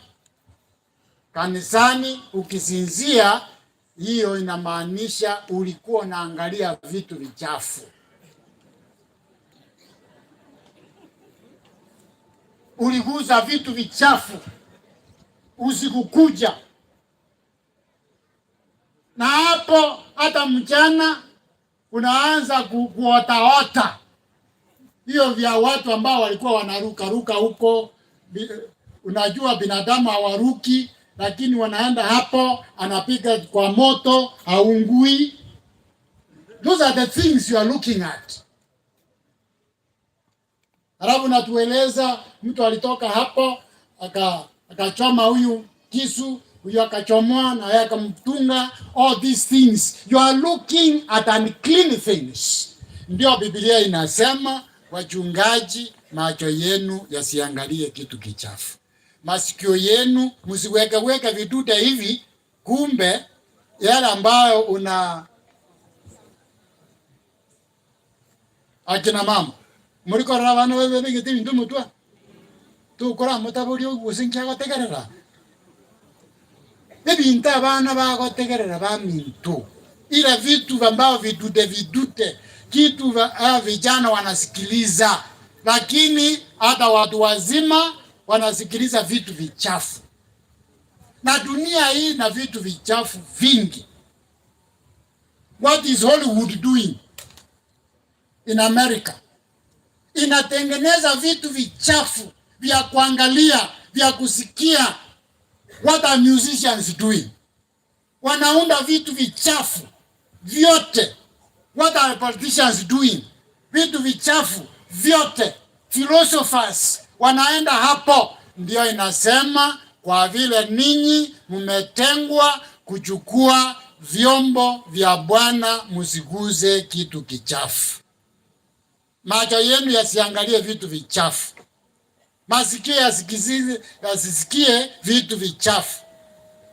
kanisani ukisinzia, hiyo inamaanisha ulikuwa unaangalia vitu vichafu. Uliguza vitu vichafu usiku kuja. Na hapo hata mchana unaanza kuotaota. Hiyo vya watu ambao walikuwa wanaruka huko. Unajua binadamu hawaruki, lakini wanaenda hapo, anapiga kwa moto, haungui. Those are the things you are looking at. Halafu natueleza mtu alitoka hapo, akachoma huyu kisu, huyu akachomoa na yeye akamtunga. All these things you are looking at unclean things. Ndio Biblia inasema, wachungaji, macho yenu yasiangalie kitu kichafu. Masikio yenu msiweke vidude hivi, kumbe yale ambayo akina mama muriko rabana wewe bigiti bintu mutwa tukora mutaburi ugusinkia gotegerera ebinta abana bagotegerera bamintu ila vitu ambao vidude kitu vijana wanasikiliza, lakini hata watu wazima wanasikiliza vitu vichafu. Na dunia hii na vitu vichafu vingi. What is Hollywood doing in America? Inatengeneza vitu vichafu vya kuangalia, vya kusikia. What are musicians doing? Wanaunda vitu vichafu vyote. What are politicians doing? Vitu vichafu vyote. Philosophers wanaenda hapo. Ndio inasema, kwa vile ninyi mmetengwa kuchukua vyombo vya Bwana, msiguze kitu kichafu. Macho yenu yasiangalie vitu vichafu. Masikio yasisikie vitu vichafu.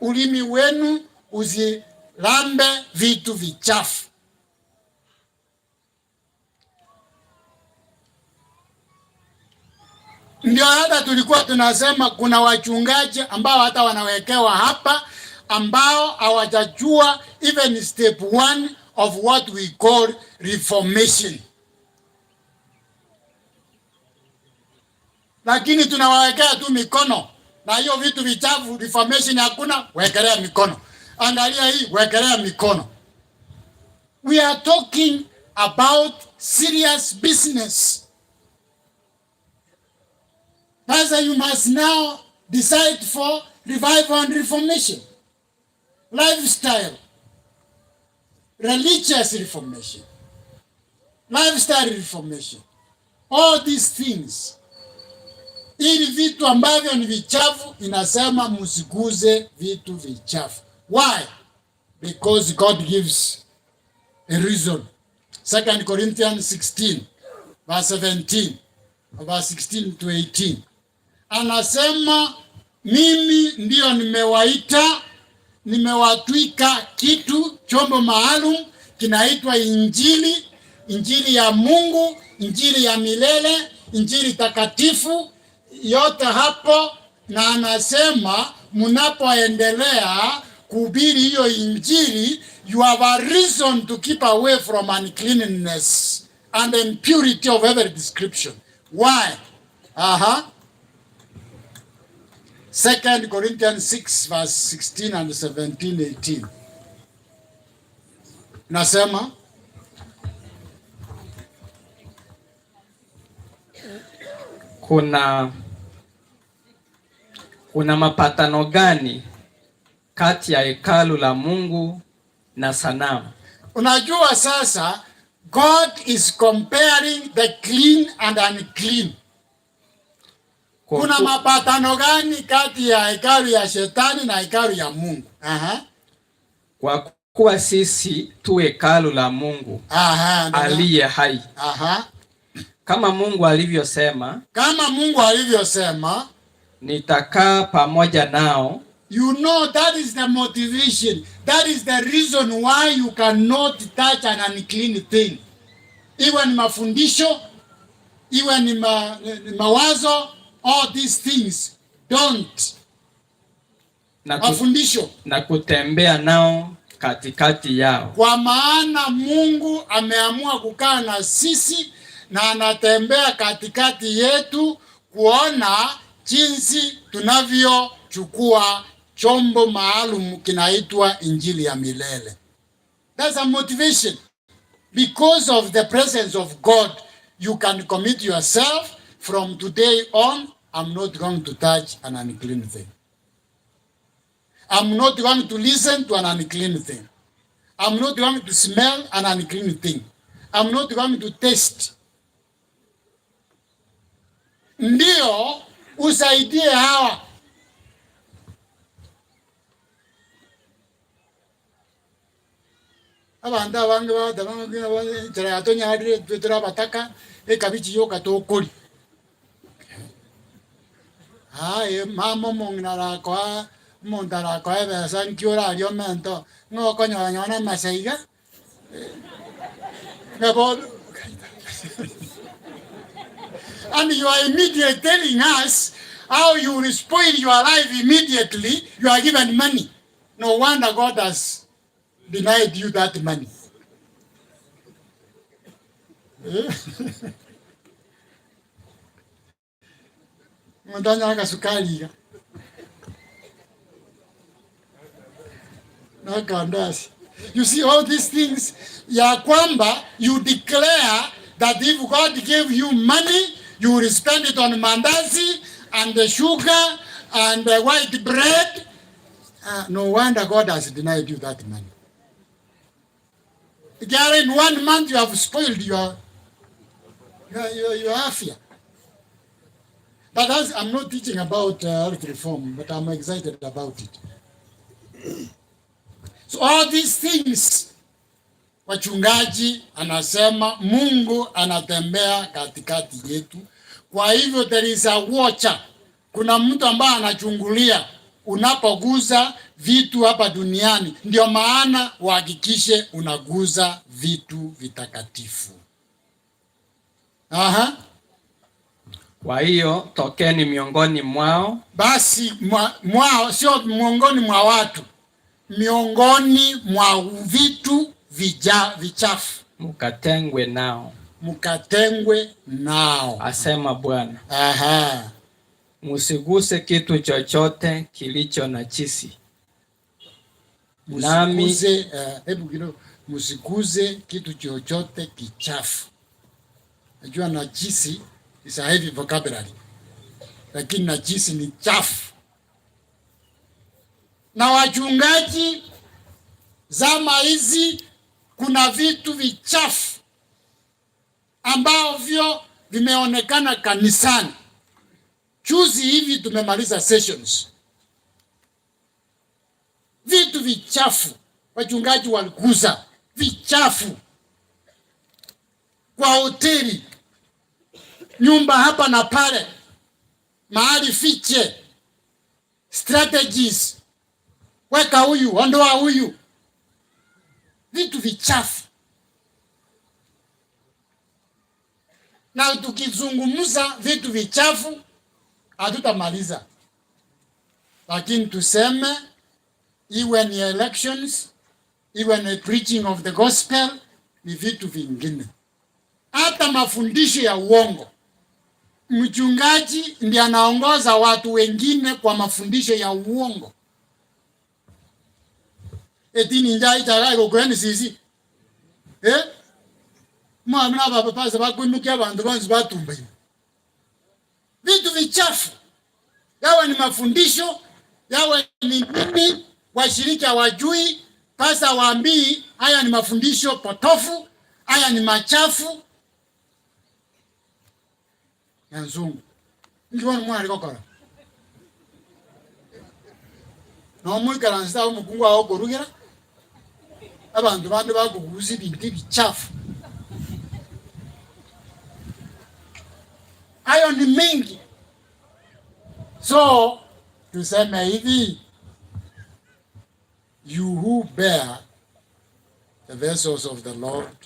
Ulimi wenu usilambe vitu vichafu. Ndio hata tulikuwa tunasema kuna wachungaji ambao hata wanawekewa hapa ambao hawajajua even step 1 of what we call reformation. Lakini tunawawekea tu mikono na hiyo vitu vichafu. Reformation hakuna, wekelea mikono. Angalia hii, wekelea mikono. We are talking about serious business. Pastor, you must now decide for revival and reformation, lifestyle, religious reformation, lifestyle reformation, all these things. Ili vitu ambavyo ni vichafu, inasema msiguze vitu vichafu. Why? Because God gives a reason. 2 Corinthians 16 verse 17, verse 16 to 18. Anasema mimi ndio nimewaita, nimewatwika kitu, chombo maalum kinaitwa Injili, Injili ya Mungu, Injili ya milele, Injili takatifu, yote hapo. Na anasema mnapoendelea kuhubiri hiyo Injili, you have a reason to keep away from uncleanness and impurity of every description. Why? 2 Corinthians 6 verse 16 and 17, 18. Nasema kuna mapatano gani kati ya hekalu la Mungu na sanamu? Unajua sasa God is comparing the clean and unclean. Kuna mapatano gani kati ya hekalu ya shetani na hekalu ya Mungu? Kwa kuwa sisi tu hekalu la Mungu aliye hai. Kama Mungu alivyosema, nitakaa pamoja nao. You know, that is the motivation. That is the reason why you cannot touch an unclean thing. Iwe ni mafundisho, iwe ni mawazo, all these things don't. Mafundisho na kutembea nao katikati yao. Kwa maana Mungu ameamua kukaa na sisi na anatembea katikati yetu kuona jinsi tunavyochukua chombo maalum kinaitwa Injili ya milele. That's a motivation. Because of the presence of God, you can commit yourself from today on. I'm not going to touch an unclean thing. I'm not going to listen to an unclean thing. I'm not going to smell an unclean thing. I'm not going to taste. Ndio usaidie hawa. Abanda bange badabanga bajira yatonya hadire twetera bataka ekabichi yoka tokori. Mama mongnara kwa mondara kwa ebe san kiora alio mento ngo konyo nyona masaiga. And you are immediately telling us how you will spoil your life immediately. You are given money. No wonder God has denied you that money. You see all these things, ya kwamba you declare that if God gave you money, you will spend it on mandazi and the sugar and the white bread. No wonder God has denied you that money. In 1 month you have spoiled your affair. But I'm not teaching about health reform, but I'm excited about it. So all these things, wachungaji anasema Mungu anatembea katikati yetu. Kwa hivyo there is a watcher. Kuna mtu ambaye anachungulia unapoguza vitu hapa duniani. Ndio maana uhakikishe unaguza vitu vitakatifu. Kwa hiyo tokeni miongoni mwao. Basi mwao sio miongoni mwa watu, miongoni mwa vitu vichafu. Mukatengwe nao. Mukatengwe nao, asema Bwana. Aha. Musiguse kitu chochote kilicho najisi. Musiguze kitu chochote kichafu. Najua najisi is a heavy vocabulary, lakini najisi ni chafu. Na wachungaji, zama hizi kuna vitu vichafu ambavyo vimeonekana kanisani. Juzi hivi tumemaliza sessions. Vitu vichafu wachungaji waliguza, vichafu kwa hoteli, nyumba hapa na pale, mahali fiche, strategies, weka huyu, ondoa huyu, vitu vichafu. Na tukizungumza vitu vichafu hatutamaliza, lakini tuseme iwe ni elections, iwe ni preaching of the gospel, ni vitu vingine. Hata mafundisho ya uongo, mchungaji ndiye anaongoza watu wengine kwa mafundisho ya uongo. Eti ninja itagai kokweni sisi. Mwana baba pasa bakunukia bantu banzi batumba. Vitu vichafu. Yawe ni mafundisho, yawe ni nini, washiriki hawajui, pasa waambii haya ni mafundisho potofu, haya ni machafu. Yanzungu. Ndiwana mwana kokora. No mwikala nsta umukungu aho korugera. Abantu bande bakuguzi bintu bichafu. Hayo ni mengi. So tuseme hivi, you who bear the vessels of the Lord,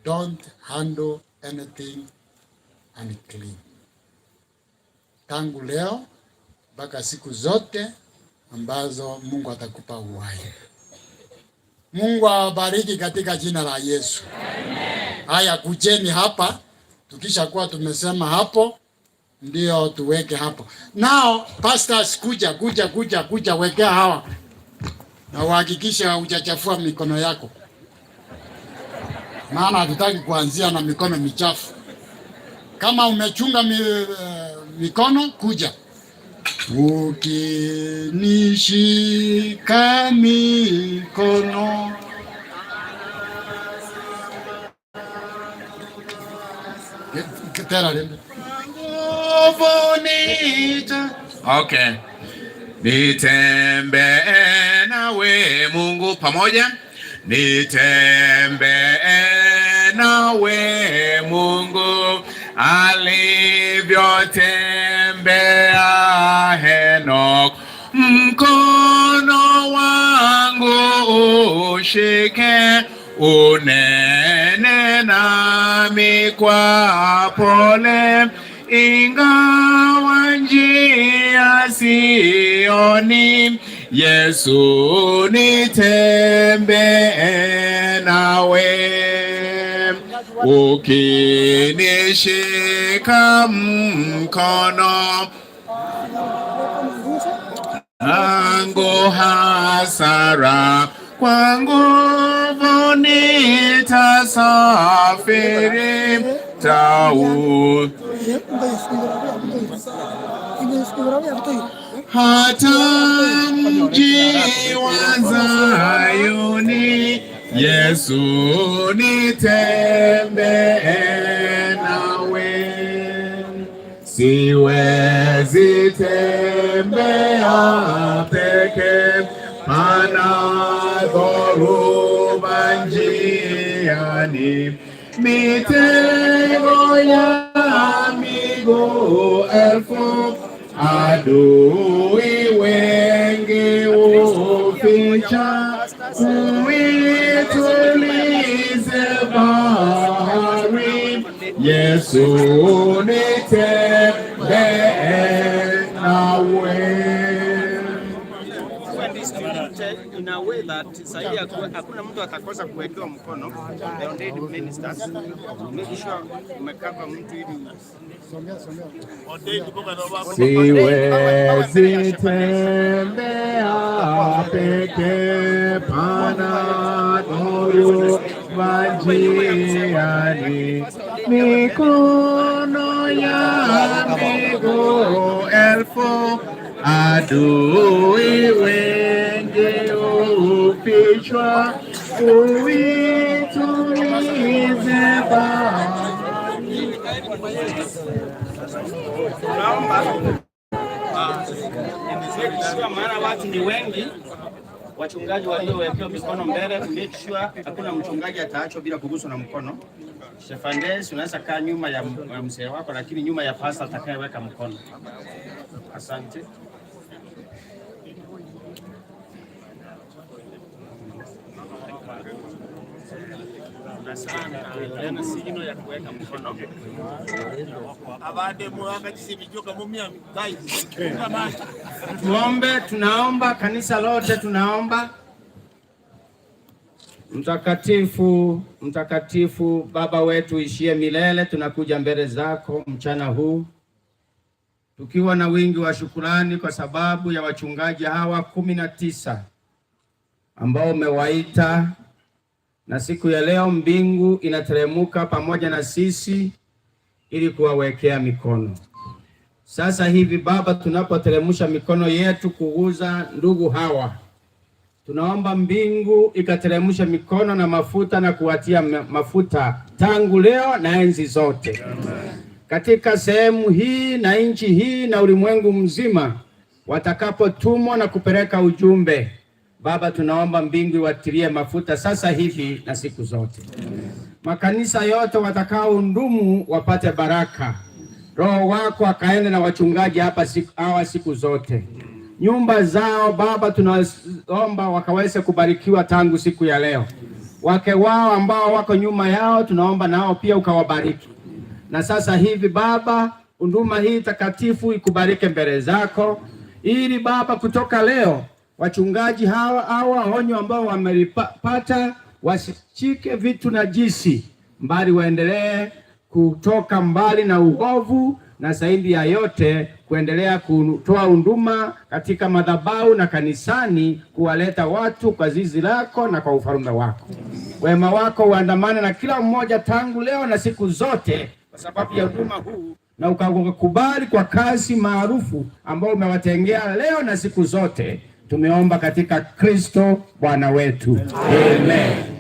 don't handle anything unclean. Tangu leo mpaka siku zote ambazo Mungu atakupa uhai. Mungu awabariki katika jina la Yesu. Amen. Haya, kujeni hapa. Tukisha kuwa tumesema hapo, ndio tuweke hapo. Now pastors, kuja wekea hawa. Na uhakikisha hujachafua mikono yako. Maana hatutaki kuanzia na mikono michafu. Kama umechunga mikono, kuja. Ukinishika mikono. Okay. Nitembee nawe Mungu pamoja. Nitembee nawe Mungu alivyotembea Henok. Mkono wangu ushike, unene nami kwa pole, ingawa njia sioni, Yesu nitembee nawe. Ukinishika mkono angu hasara, kwa nguvu nitasafiri hata mji wa Zayuni, Yesu nitembee nawe. Siwezi tembea peke, pana dhoruba njiani, mitego ya miguu elfu, adui wengi huficha. Uitulize bahari, Yesu nitembee nawe. In a way that sahi hakuna mtu atakosa kuwekewa mkono. The ordained ministers make sure umekaba mtu ili siwezi tembea peke pana nuru manjiani, mikono ya miguu elfu adui wengi ufichwa, uitulize maana watu ni wengi. Wachungaji waliowekewa mikono mbele, make sure hakuna mchungaji ataachwa bila kuguswa na mkono. Shefandes, unaweza kaa nyuma ya mzee wako, lakini nyuma ya pastor atakayeweka mkono. Asante. Tunaomba kanisa lote, tunaomba. Mtakatifu, mtakatifu Baba wetu ishie milele, tunakuja mbele zako mchana huu tukiwa na wingi wa shukrani kwa sababu ya wachungaji hawa 19 ambao umewaita, na siku ya leo mbingu inateremuka pamoja na sisi ili kuwawekea mikono. Sasa hivi Baba, tunapoteremusha mikono yetu kuguza ndugu hawa, tunaomba mbingu ikateremusha mikono na mafuta na kuwatia mafuta tangu leo na enzi zote. Katika sehemu hii na nchi hii na ulimwengu mzima watakapotumwa na kupeleka ujumbe, Baba, tunaomba mbingu iwatilie mafuta sasa hivi na siku zote. Makanisa yote watakaohudumu wapate baraka. Roho wako akaende na wachungaji hapa siku zote. Nyumba zao Baba, tunaomba wakaweze kubarikiwa tangu siku ya leo. Wake wao ambao wako nyuma yao, tunaomba nao pia ukawabariki. Na sasa hivi Baba, huduma hii takatifu ikubarike mbele zako, ili Baba kutoka leo wachungaji hawa onyo ambao wamelipata wasichike vitu najisi, mbali waendelee kutoka mbali na uovu, na zaidi ya yote kuendelea kutoa huduma katika madhabahu na kanisani, kuwaleta watu kwa zizi lako na kwa ufalme wako. Wema wako uandamane na kila mmoja tangu leo na siku zote kwa sababu ya huduma huu, na ukakubali kwa kazi maarufu ambao umewatengea leo na siku zote. Tumeomba katika Kristo Bwana wetu. Amen.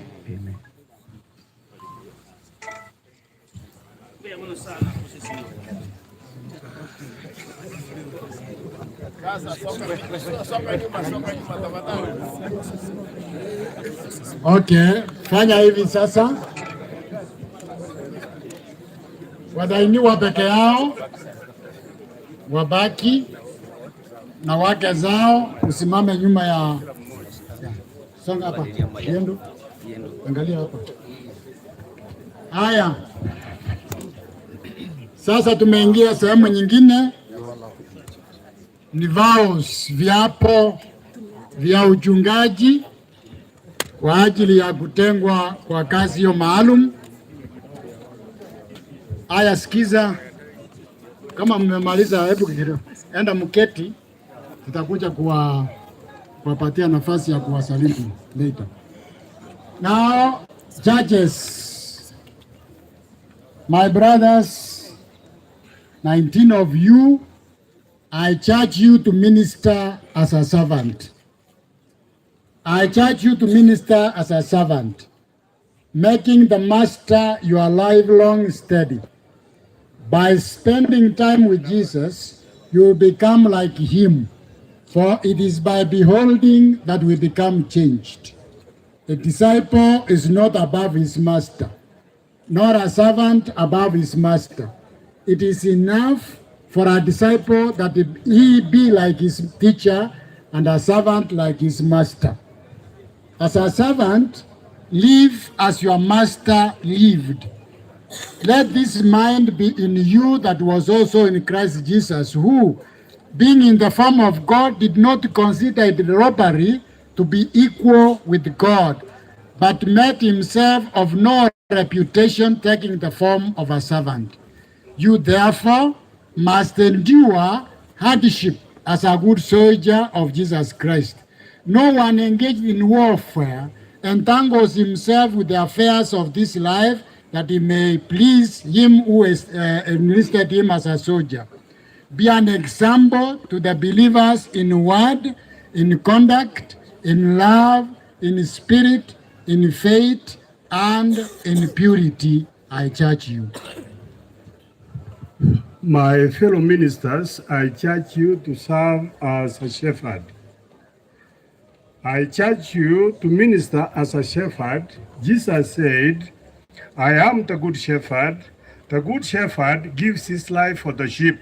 Okay, fanya hivi sasa. Wadhainiwa peke yao wabaki na wake zao, usimame nyuma ya songa hapa. Yendo. Angalia hapa. Haya. Sasa tumeingia sehemu nyingine, ni vows, viapo vya uchungaji kwa ajili ya kutengwa kwa kazi hiyo maalum. Haya, sikiza. Kama mmemaliza, hebu kidogo enda mketi, tutakuja kuwapatia nafasi ya kuwasalimu later. Now, judges, my brothers, 19 of you, I charge you to minister as a servant. I charge you to minister as a servant, making the master your lifelong study. By spending time with Jesus, you will become like him, for it is by beholding that we become changed. A disciple is not above his master, nor a servant above his master. It is enough for a disciple that he be like his teacher, and a servant like his master. As a servant, live as your master lived. Let this mind be in you that was also in Christ Jesus, who, being in the form of God, did not consider it robbery to be equal with God, but made himself of no reputation, taking the form of a servant. You therefore must endure hardship as a good soldier of Jesus Christ. No one engaged in warfare entangles himself with the affairs of this life, that he may please him who enlisted him as a soldier. Be an example to the believers in word, in conduct, in love, in spirit, in faith, and in purity. I charge you. My fellow ministers, I charge you to serve as a shepherd. I charge you to minister as a shepherd. Jesus said, I am the good shepherd. The good shepherd gives his life for the sheep.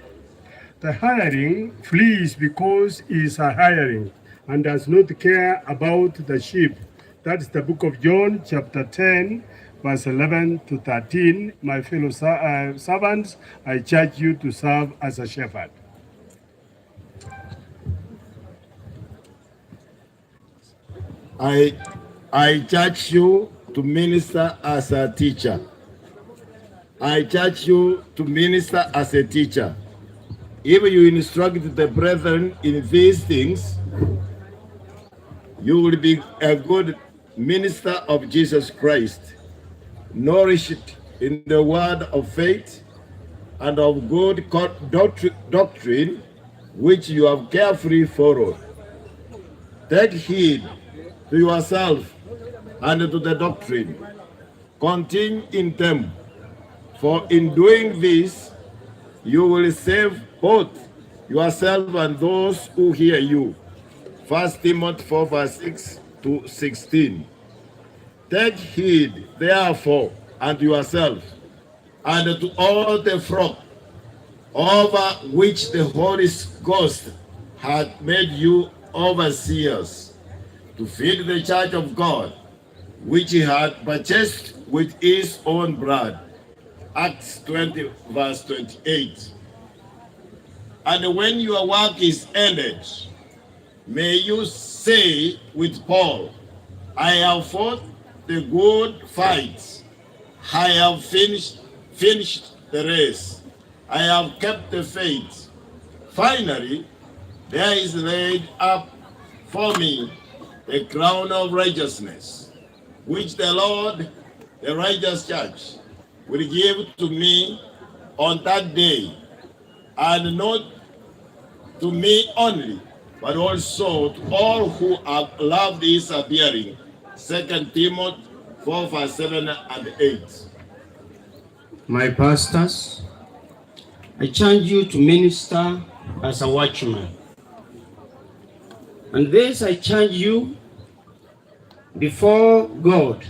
The hireling flees because he is a hireling and does not care about the sheep. That's the book of John, chapter 10, verse 11 to 13. My fellow servants, I charge you to serve as a shepherd. I charge you to minister as a teacher. I charge you to minister as a teacher. If you instruct the brethren in these things, you will be a good minister of Jesus Christ, nourished in the word of faith and of good doctrine, which you have carefully followed. Take heed to yourself and to the doctrine. Continue in them, for in doing this, you will save both yourself and those who hear you. 1 Timothy 4, verse 6 to 16. Take heed, therefore, unto yourself, and to all the flock, over which the Holy Ghost hath made you overseers, to feed the church of God, which he had purchased with his own blood. Acts 20, verse 28. And when your work is ended, may you say with Paul, I have fought the good fight, I have finished the race, I have kept the faith. Finally, there is laid up for me the crown of righteousness, which the Lord, the righteous judge, will give to me on that day, and not to me only, but also to all who have loved his appearing. 2 Timothy 4, verse 7 and 8. My pastors, I charge you to minister as a watchman. And this I charge you before God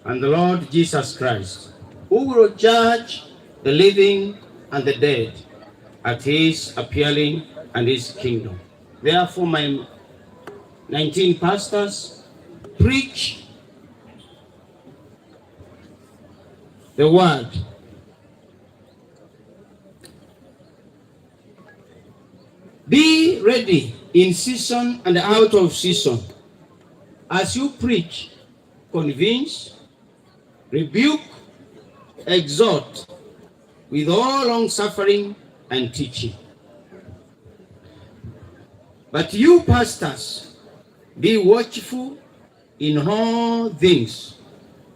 and the Lord Jesus Christ, who will judge the living and the dead at his appearing and his kingdom. Therefore, my 19 pastors, preach the word. Be ready in season and out of season. As you preach, convince, rebuke, exhort with all long suffering and teaching. But you pastors, be watchful in all things,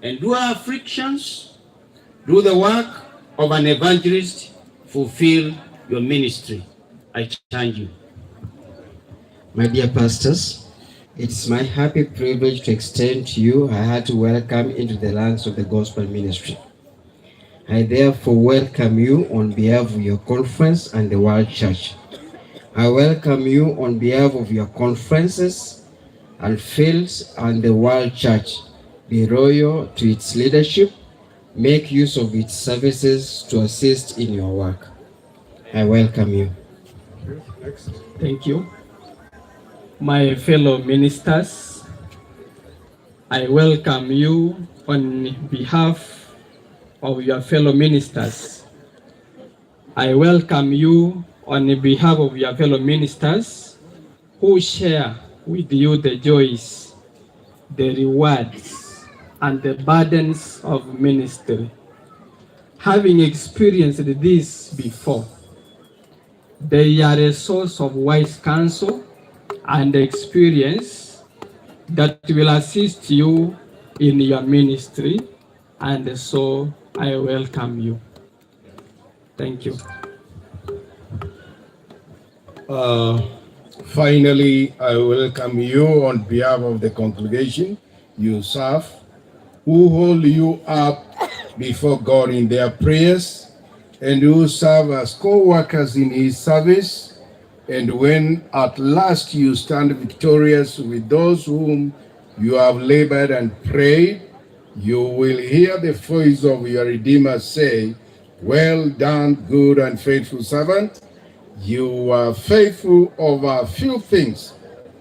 endure afflictions, do the work of an evangelist, fulfill your ministry. I charge you. My dear pastors, it's my happy privilege to extend to you a hearty welcome into the lands of the gospel ministry. I therefore welcome you on behalf of your conference and the world church. I welcome you on behalf of your conferences and fields and the world church. Be loyal to its leadership. Make use of its services to assist in your work. I welcome you. Next. Thank you. My fellow ministers, I welcome you on behalf of your fellow ministers, I welcome you on behalf of your fellow ministers who share with you the joys, the rewards, and the burdens of ministry. Having experienced this before, they are a source of wise counsel and experience that will assist you in your ministry, and so I welcome you. Thank you. Finally, I welcome you on behalf of the congregation you serve, who hold you up before God in their prayers, and who serve as co-workers in His service. And when at last you stand victorious with those whom you have labored and prayed, you will hear the voice of your Redeemer say, "Well done, good and faithful servant. You are faithful over a few things.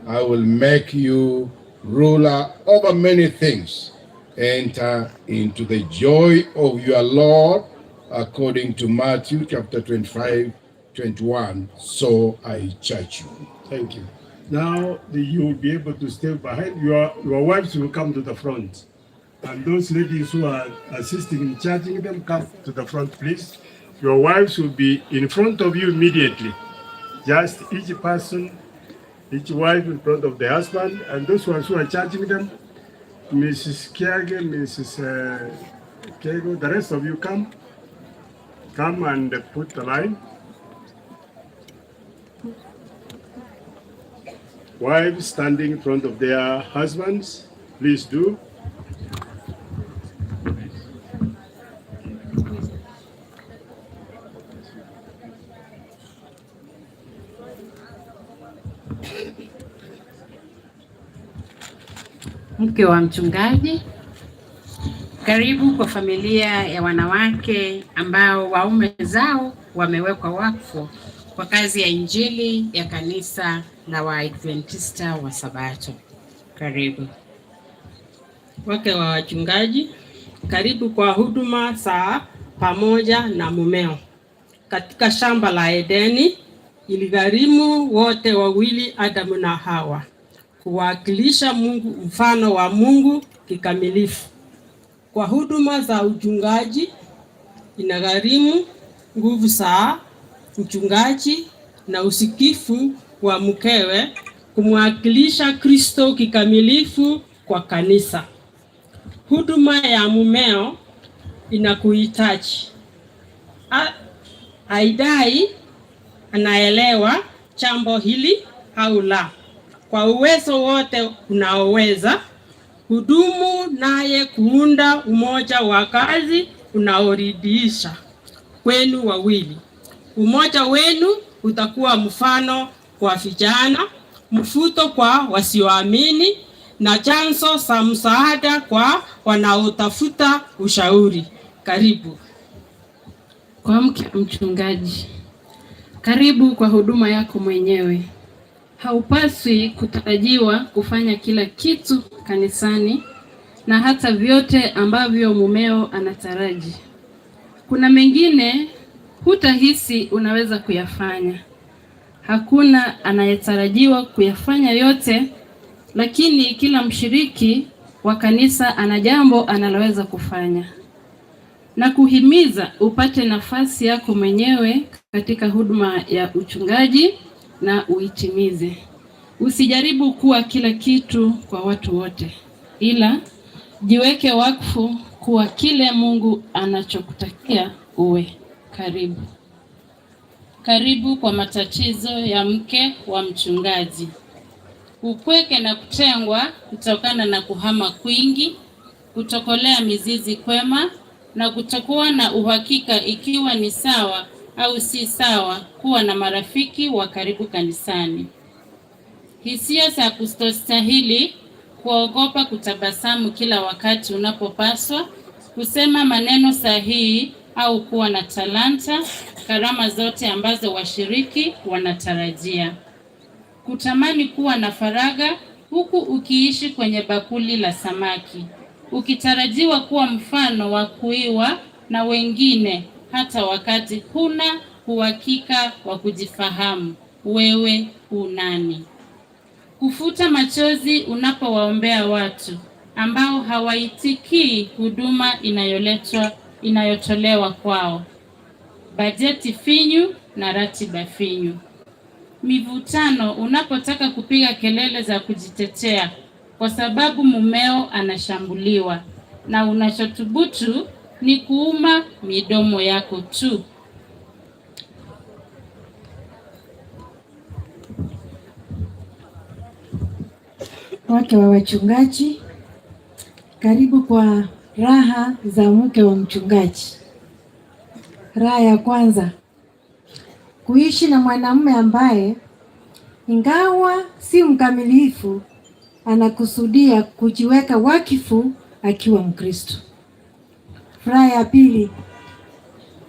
I will make you ruler over many things. Enter into the joy of your Lord," according to Matthew chapter 25:21. So I charge you. Thank you. Now you will be able to stay behind. Your wives will come to the front. And those ladies who are assisting in charging them, come to the front, please. Your wives will be in front of you immediately. Just each person, each wife in front of the husband, and those ones who are charging them, Mrs. Kiage, Mrs. Kego, the rest of you come and put the line. Wives standing in front of their husbands, please do. Mke wa mchungaji, karibu kwa familia ya wanawake ambao waume zao wamewekwa wakfu kwa kazi ya Injili ya kanisa la Waadventista wa Sabato. Karibu. Wake wa wachungaji, karibu kwa huduma za pamoja na mumeo. Katika shamba la Edeni iligharimu wote wawili, Adamu na Hawa, kuwakilisha Mungu, mfano wa Mungu kikamilifu. Kwa huduma za uchungaji inagharimu nguvu za mchungaji na usikifu wa mkewe kumwakilisha Kristo kikamilifu kwa kanisa. Huduma ya mumeo inakuhitaji. Aidai anaelewa jambo hili au la. Kwa uwezo wote unaoweza, hudumu naye kuunda umoja wa kazi unaoridhisha kwenu wawili. Umoja wenu utakuwa mfano kwa vijana, mfuto kwa wasioamini, na chanzo za msaada kwa wanaotafuta ushauri. Karibu. Kwa mke mchungaji, karibu kwa huduma yako mwenyewe. Haupaswi kutarajiwa kufanya kila kitu kanisani na hata vyote ambavyo mumeo anataraji. Kuna mengine hutahisi unaweza kuyafanya. Hakuna anayetarajiwa kuyafanya yote, lakini kila mshiriki wa kanisa ana jambo analoweza kufanya. Na kuhimiza upate nafasi yako mwenyewe katika huduma ya uchungaji na uitimize. Usijaribu kuwa kila kitu kwa watu wote, ila jiweke wakfu kuwa kile Mungu anachokutakia uwe. Karibu. Karibu kwa matatizo ya mke wa mchungaji. Upweke na kutengwa kutokana na kuhama kwingi, kutokolea mizizi kwema, na kutokuwa na uhakika ikiwa ni sawa au si sawa kuwa na marafiki wa karibu kanisani. Hisia za kustostahili, kuogopa kutabasamu kila wakati unapopaswa, kusema maneno sahihi au kuwa na talanta, karama zote ambazo washiriki wanatarajia. Kutamani kuwa na faraga huku ukiishi kwenye bakuli la samaki, ukitarajiwa kuwa mfano wa kuiwa na wengine hata wakati huna uhakika wa kujifahamu wewe unani. Kufuta machozi unapowaombea watu ambao hawaitikii huduma inayotolewa kwao. Bajeti finyu na ratiba finyu. Mivutano unapotaka kupiga kelele za kujitetea kwa sababu mumeo anashambuliwa na unachothubutu ni kuuma midomo yako tu. Wake wa wachungaji, karibu kwa raha za mke wa mchungaji. Raha ya kwanza, kuishi na mwanamume ambaye ingawa si mkamilifu anakusudia kujiweka wakifu akiwa Mkristo. Raha ya pili,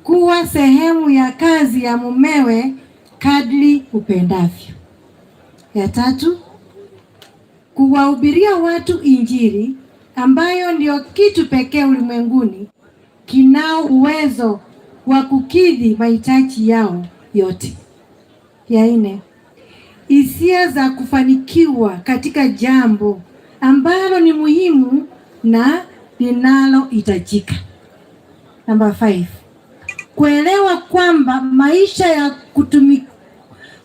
kuwa sehemu ya kazi ya mumewe kadri upendavyo. Ya tatu, kuwahubiria watu Injili ambayo ndio kitu pekee ulimwenguni kinao uwezo wa kukidhi mahitaji yao yote. Ya nne, hisia za kufanikiwa katika jambo ambalo ni muhimu na linalohitajika. Namba 5, kuelewa kwamba maisha ya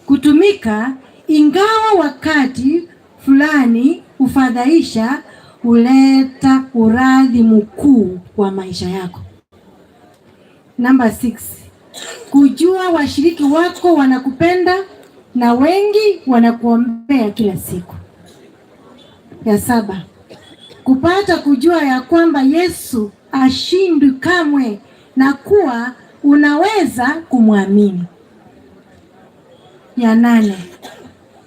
kutumika ingawa wakati fulani ufadhaisha, huleta uradhi mkuu wa maisha yako. Namba 6, kujua washiriki wako wanakupenda na wengi wanakuombea kila siku. Ya 7, kupata kujua ya kwamba Yesu ashindwi kamwe na kuwa unaweza kumwamini. Ya 8,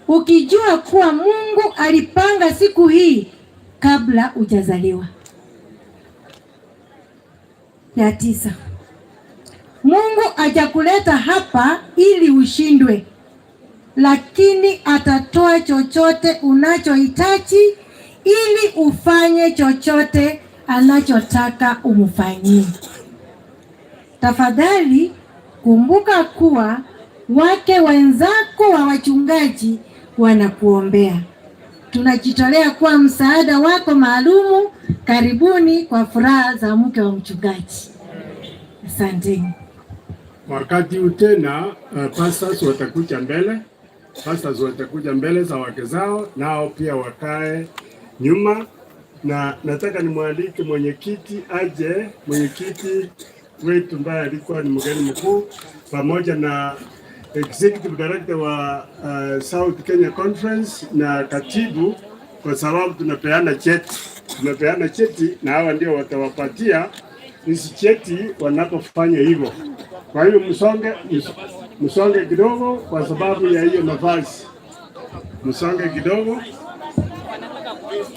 ukijua kuwa Mungu alipanga siku hii kabla hujazaliwa. Ya 9, Mungu hajakuleta hapa ili ushindwe, lakini atatoa chochote unachohitaji ili ufanye chochote anachotaka umfanyie. Tafadhali kumbuka kuwa wake wenzako wa wachungaji wanakuombea. Tunajitolea kuwa msaada wako maalumu. Karibuni kwa furaha za mke wa mchungaji. Asanteni. Wakati huu tena pastors watakuja mbele. Pastors watakuja mbele za wake zao, nao pia wakae nyuma, na nataka nimwalike mwenyekiti aje, mwenyekiti wetu ambaye alikuwa ni mgeni mkuu pamoja na Executive Director wa South Kenya Conference na katibu, kwa sababu tunapeana cheti na hawa ndio watawapatia hizi cheti wanapofanya hivyo. Kwa hiyo msonge kidogo kwa sababu ya hiyo nafasi. Msonge kidogo.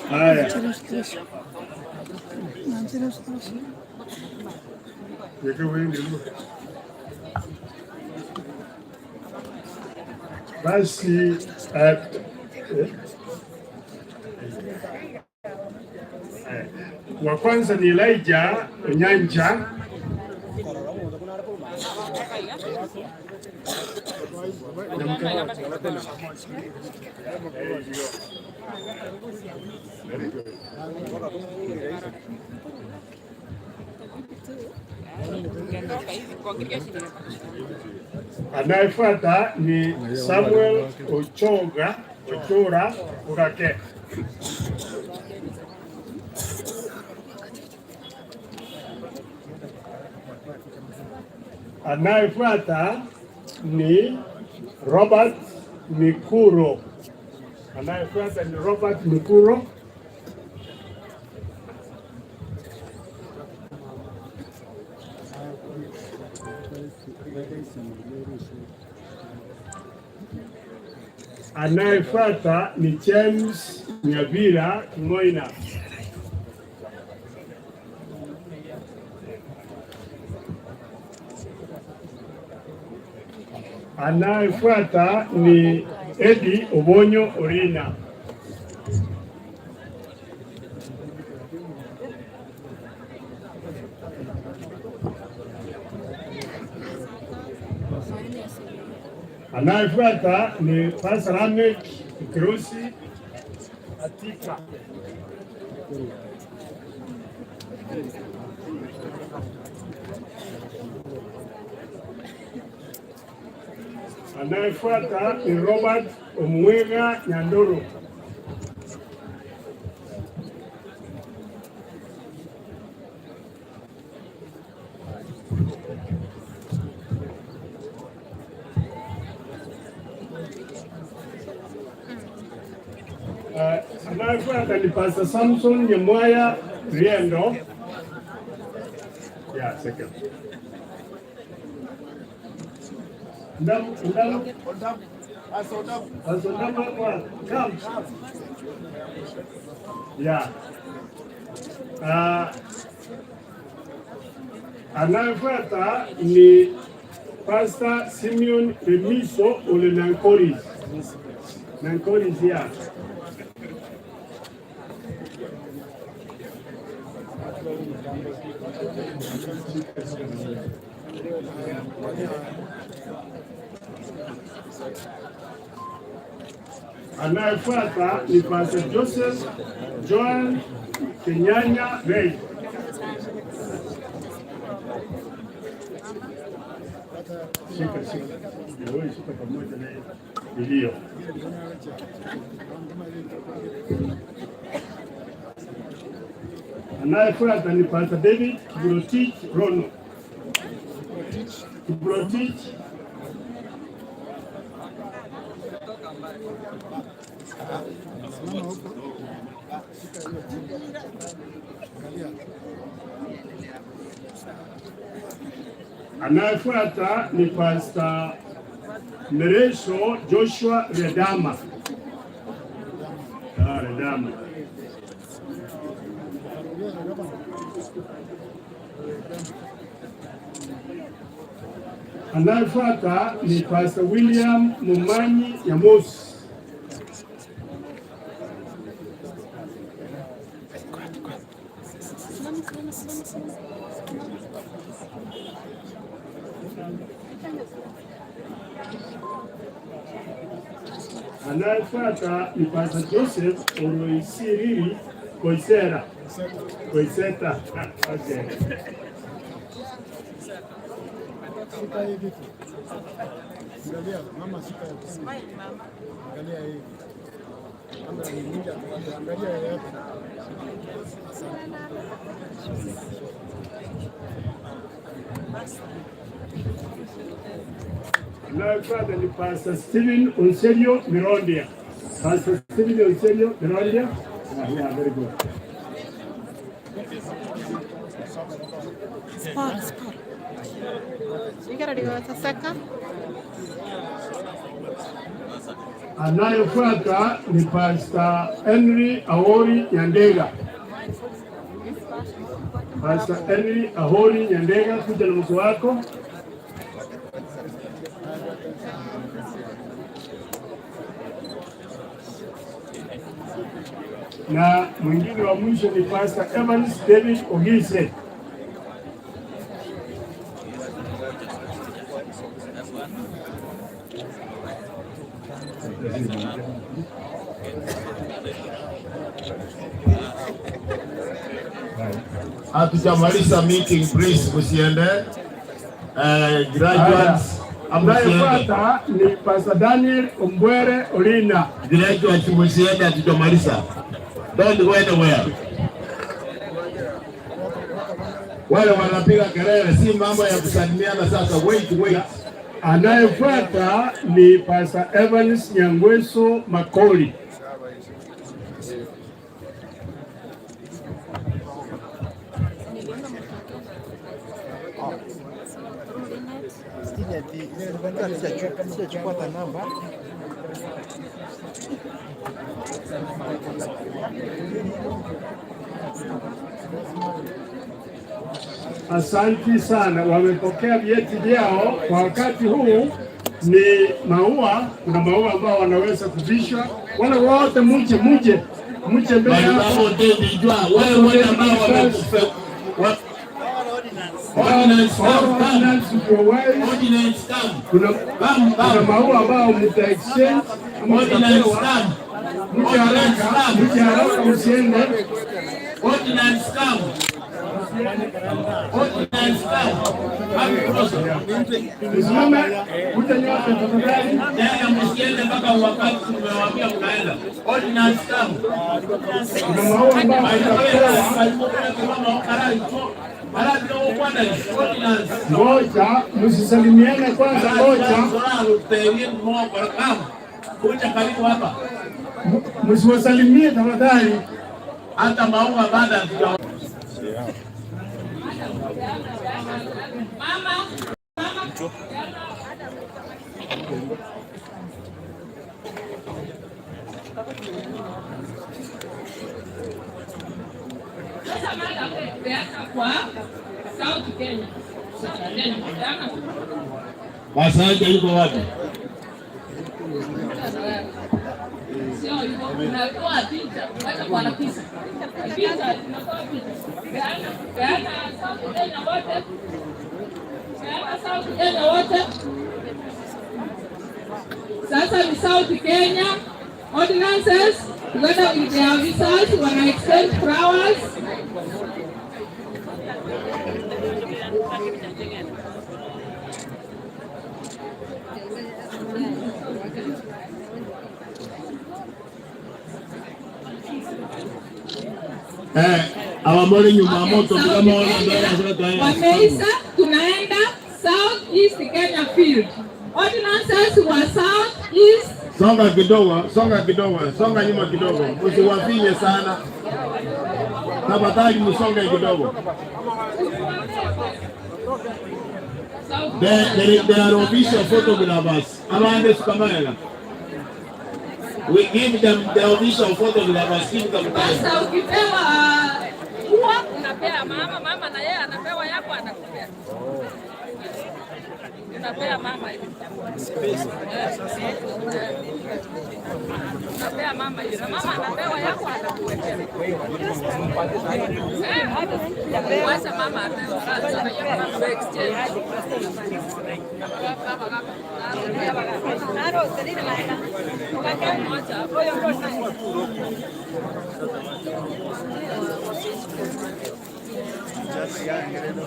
Haya. Basi wa kwanza ni Elijah Nyanja. Anayefuata ni Samuel Ochora Urake. Anayefuata ni Robert Mikuro. Anayefuata ni James Nyabira Ngoina. Anayefuata ni Eddie Obonyo Orina. Anayefuata ni Pastor Ahmed Kirusi Atika. Anayefuata ni Robert Omwega Nyandoro. Anayefuata ni Pastor Samson Nyamwaya Riendo. Yeah, second. Yeah. Anayefuata ni Pastor Simeon Remiso Ole Nankoris. Nankoris, yeah. Anayefuata ni Pastor Joseph Joan Kenyanya Ray. Shika pamoja na ilio. Anayefuata ni Pastor David Kibrotich Rono. Kibrotich. Anayefuata ni Pastor Meresho Joshua Redama. Redama. Anayefuata ni Pastor William Mumanyi Yamosi. Anayefuata ni Pastor Joseph Oroisiri Koisera. Koiseta. Okay. Shika hii vitu. Angalia mama, shika hii. Smile mama. Angalia hii. Mama ni ninja, angalia hii hapa. Anayefuata ni Pastor Stephen Onselio Mirondia. Pastor Stephen Onselio Mirondia. Yeah, very good. Spot. You gotta do a second. Anayefuata ni Pastor Henry Ahori Nyandega. Pastor Henry Ahori Nyandega, kuja na mtu wako. Na mwingine wa mwisho ni Pastor Evans David Ogise. Hatutamaliza meeting, please msiende. Graduates, anayefuata ni Pastor Daniel Ombwere Olina. Graduates msiende, hatutamaliza. Don't go anywhere. Wale wanapiga kelele, si mambo ya kusalimiana sasa. Wait. Anayefuata ni Pastor Evans Nyangweso Makoli. Asanti sana, wamepokea vyeti vyao kwa wakati huu. Ni maua, kuna maua ambao wanaweza kuvishwa. Wale wote muje mbele hapo. Wale ambao wamekufa Kuna maua ambao mta exchange, mje haraka msiende. Msimame, utanyoka tafadhali. Tena msiende mpaka wakati tumewaambia mnaenda. Ordinance come. Kuna maua ambao ngoja, msisalimiane kwanza, ngoja. Msiwasalimie tafadhali. Hata maua baada ya Masanja yuko wapi? Sasa ni South Kenya ordinances together with the officers wana exchange flowers. Awamole nyuma moto kama wameisa, tunaenda South East Kenya field. Ordinances wa South East. Songa kidogo, songa nyuma kidogo. Msiwafinye sana. Tafadhali msonge kidogo. There are official photographers. Amande sukamela. We give them the official photographers. Give them. Sasa ukipewa huwa unapea mama na yeye anapewa yako anakupea. Unapea mama hivi. Unapea mama hivi. Mama anapewa yako anakuwekea. Wacha mama apewa. Sasa exchange.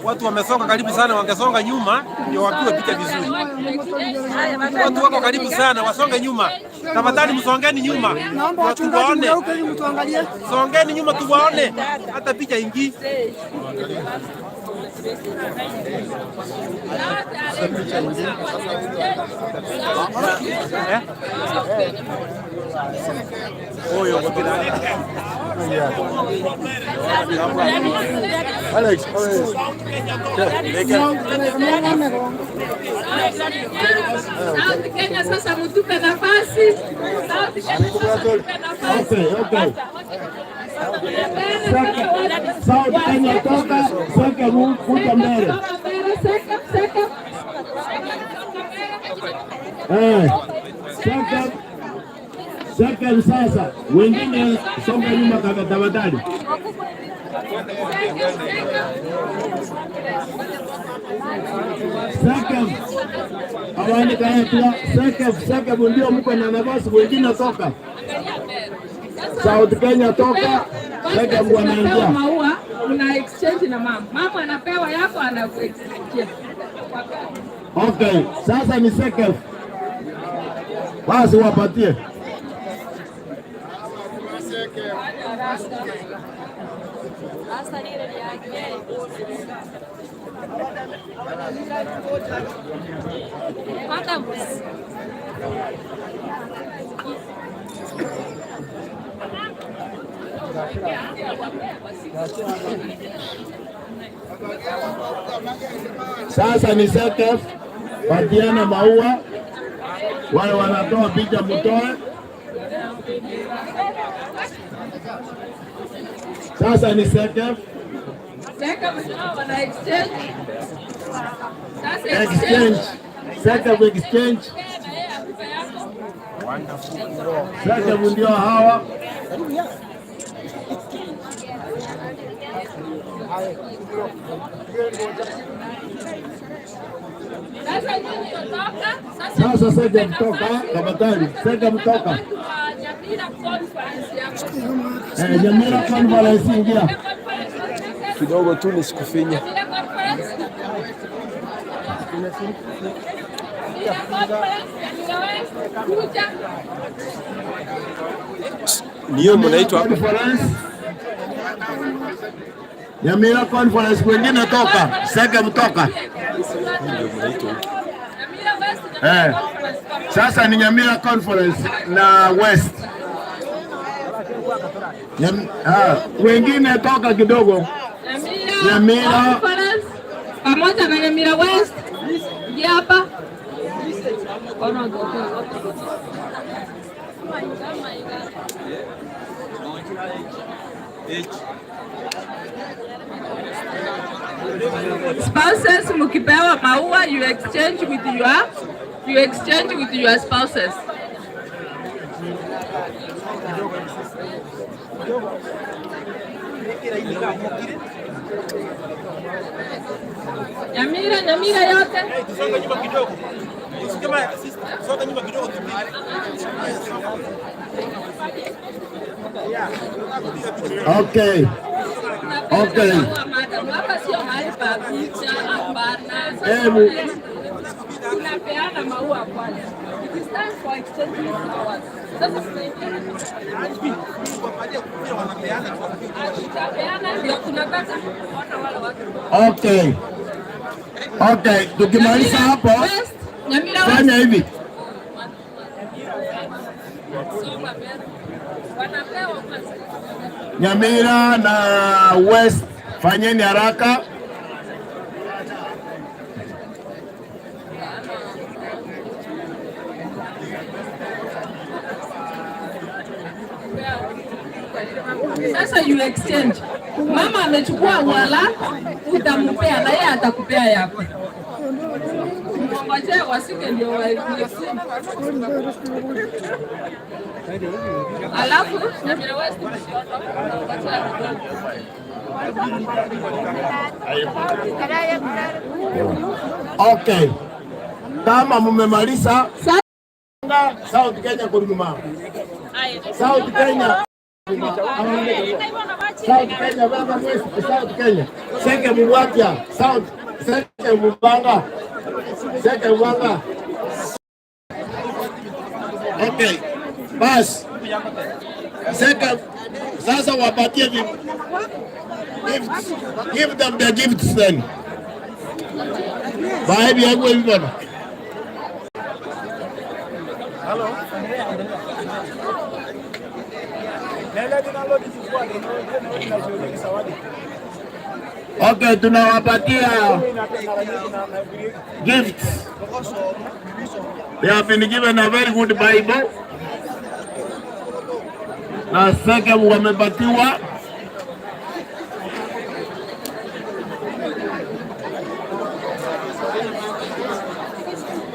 Watu wamesonga karibu sana, wangesonga nyuma ndio wapiwe picha vizuri. Watu wako karibu sana, wasonge nyuma. Tafadhali msongeni nyuma. Naomba wachungaji mgeuke ili mtuangalie. Songeni nyuma tuwaone hata picha ingi. Alex, South Kenya sasa mtupe nafasi. South Kenya sasa mtupe nafasi. Okay. South Kenya toka, SEKF kuja mbele. SEKF sasa, wengine songa nyuma tafadhali. SEKF awani kaya pia SEKF ndio mko na nafasi, wengine toka. South Kenya toka, SEKF wanaingia. Maua una exchange na mama. Mama anapewa yako anakuexchange. Okay, sasa ni SEKF. Basi wapatie. Sasa ni SEKF, patiana maua, wale wanatoa picha mtoe. Sasa ni SEKF. Wana exchange. Exchange. SEKF exchange. SEKF ndio hawa. Sasa sasa mtoka tafadhali, sasa mtoka. Nyamira conference ingia. Kidogo tu nisikufinya. Ndio mnaitwa hapo. Nyamira conference, wengine toka, sasa mtoka. Ndio mnaitwa. Sasa ni Nyamira conference na West. Wengine toka kidogo. Nyamira conference pamoja na Nyamira West. Hapa. Spouses mukipewa maua, you exchange with your spouses. Nyamira yote. Songa nyuma kidogo. Kama songa nyuma kidogo. Okay. Tunapeana maua kwanza. It is time for exchanging flowers. Sasa tunapeana ndio tunataka kuona wale watu. Okay, tukimaliza hapo fanya hivi. Nyamira na West fanyeni haraka. Sasa you exchange. Mama amechukua wala, utampea na yeye atakupea yako. Ngoja wasike ndio exchange. Alafu Nyamira West Okay. Kama mmemaliza South Kenya kurudi mama. South Kenya. South Kenya baba West, South Kenya. Seke Mubwakia, South Seke Mubanga. Seke Mubanga. Okay. Bas. Seke sasa wapatie gifts. Give them the gifts then. Baadhi ya wewe bwana. Hello. Okay, tunawapatia gifts. They have been given a very good Bible. Na sasa wamepatiwa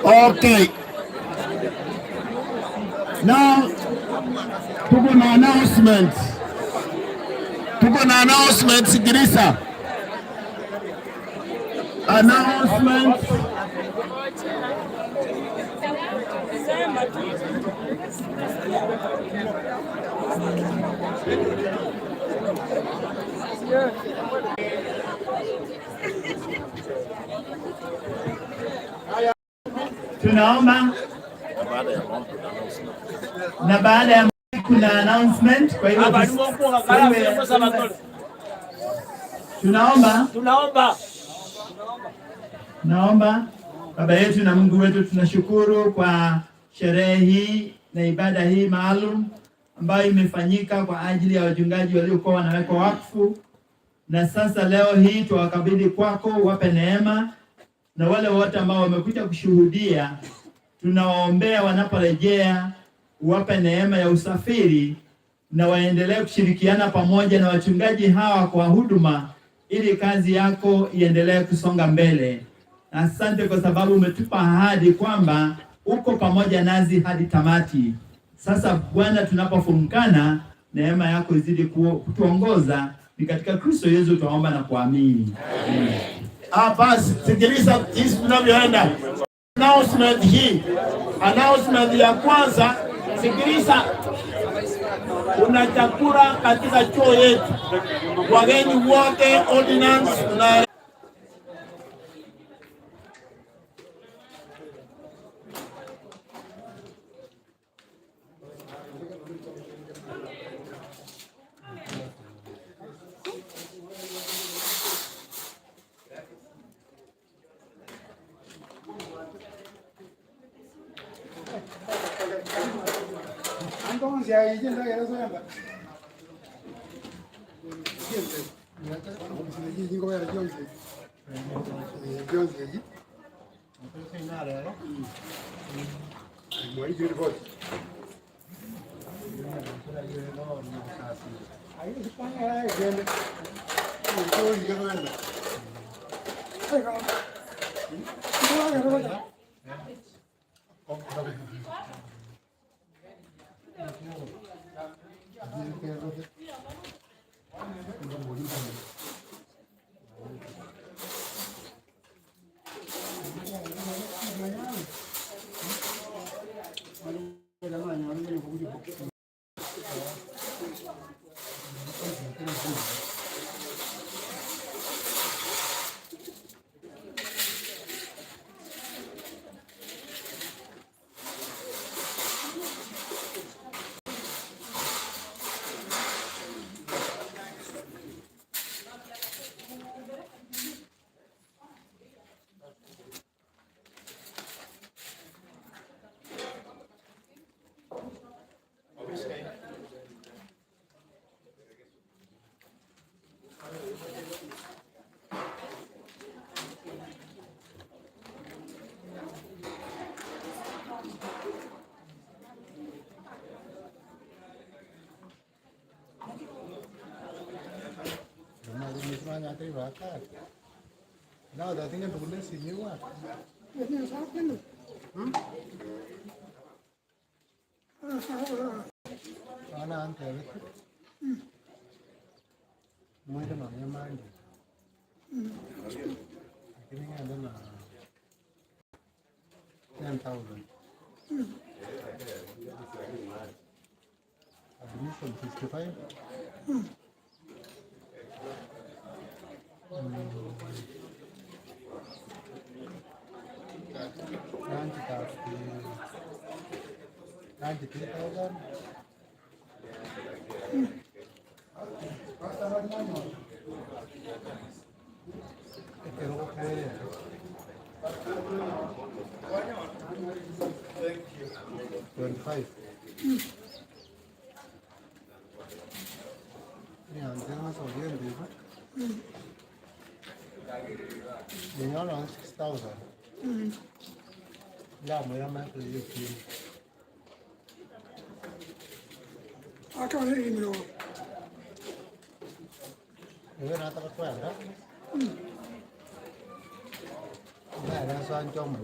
okay. Now tuko na announcement. Sikiliza. Announcement. Tunaomba na baada ya kuna announcement. Kwa hivyo tunaomba Baba yetu na Mungu wetu, tunashukuru kwa sherehe hii na ibada hii maalum ambayo imefanyika kwa ajili ya wachungaji waliokuwa wanawekwa wakfu, na sasa leo hii tuwakabidhi kwako, wape neema, na wale wote ambao wamekuja kushuhudia tunawaombea wanaporejea, wape neema ya usafiri na waendelee kushirikiana pamoja na wachungaji hawa kwa huduma ili kazi yako iendelee kusonga mbele. Asante kwa sababu umetupa ahadi kwamba uko pamoja nasi hadi tamati. Sasa Bwana, tunapofumkana, neema yako izidi kutuongoza Ni katika Kristo Yesu tunaomba na kuamini. Basi sikiliza jinsi tunavyoenda. Announcement hii. Announcement ya kwanza, sikiliza. Kuna chakula katika chuo yetu. Wageni wote ordinance na entonces ahí ya no era soyamba No, I think I'm going to see you. Ana ante muy de manera mal. Aquí me quedan na 10,000. Admission 65. Nó là 6,000. Là 15 cái gì? Akan ini loh. Ini nanti apa tuh ya? Nah, ada soal cuma.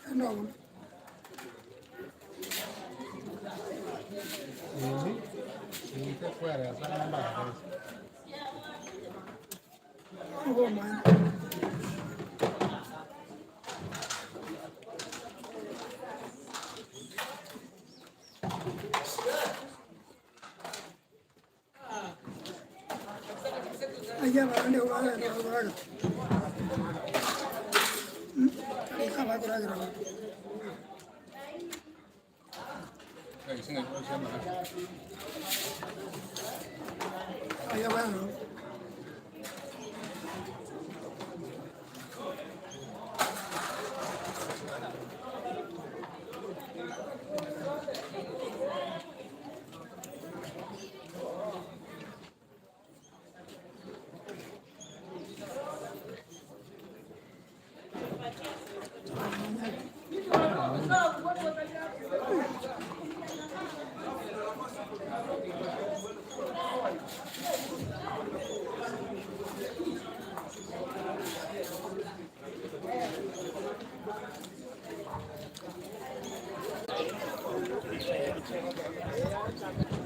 Enak. Ini tuh kue ya, sana nambah. Oh man. Aja barang dia orang ada orang. Ini apa kira-kira? Aja barang. Thank you.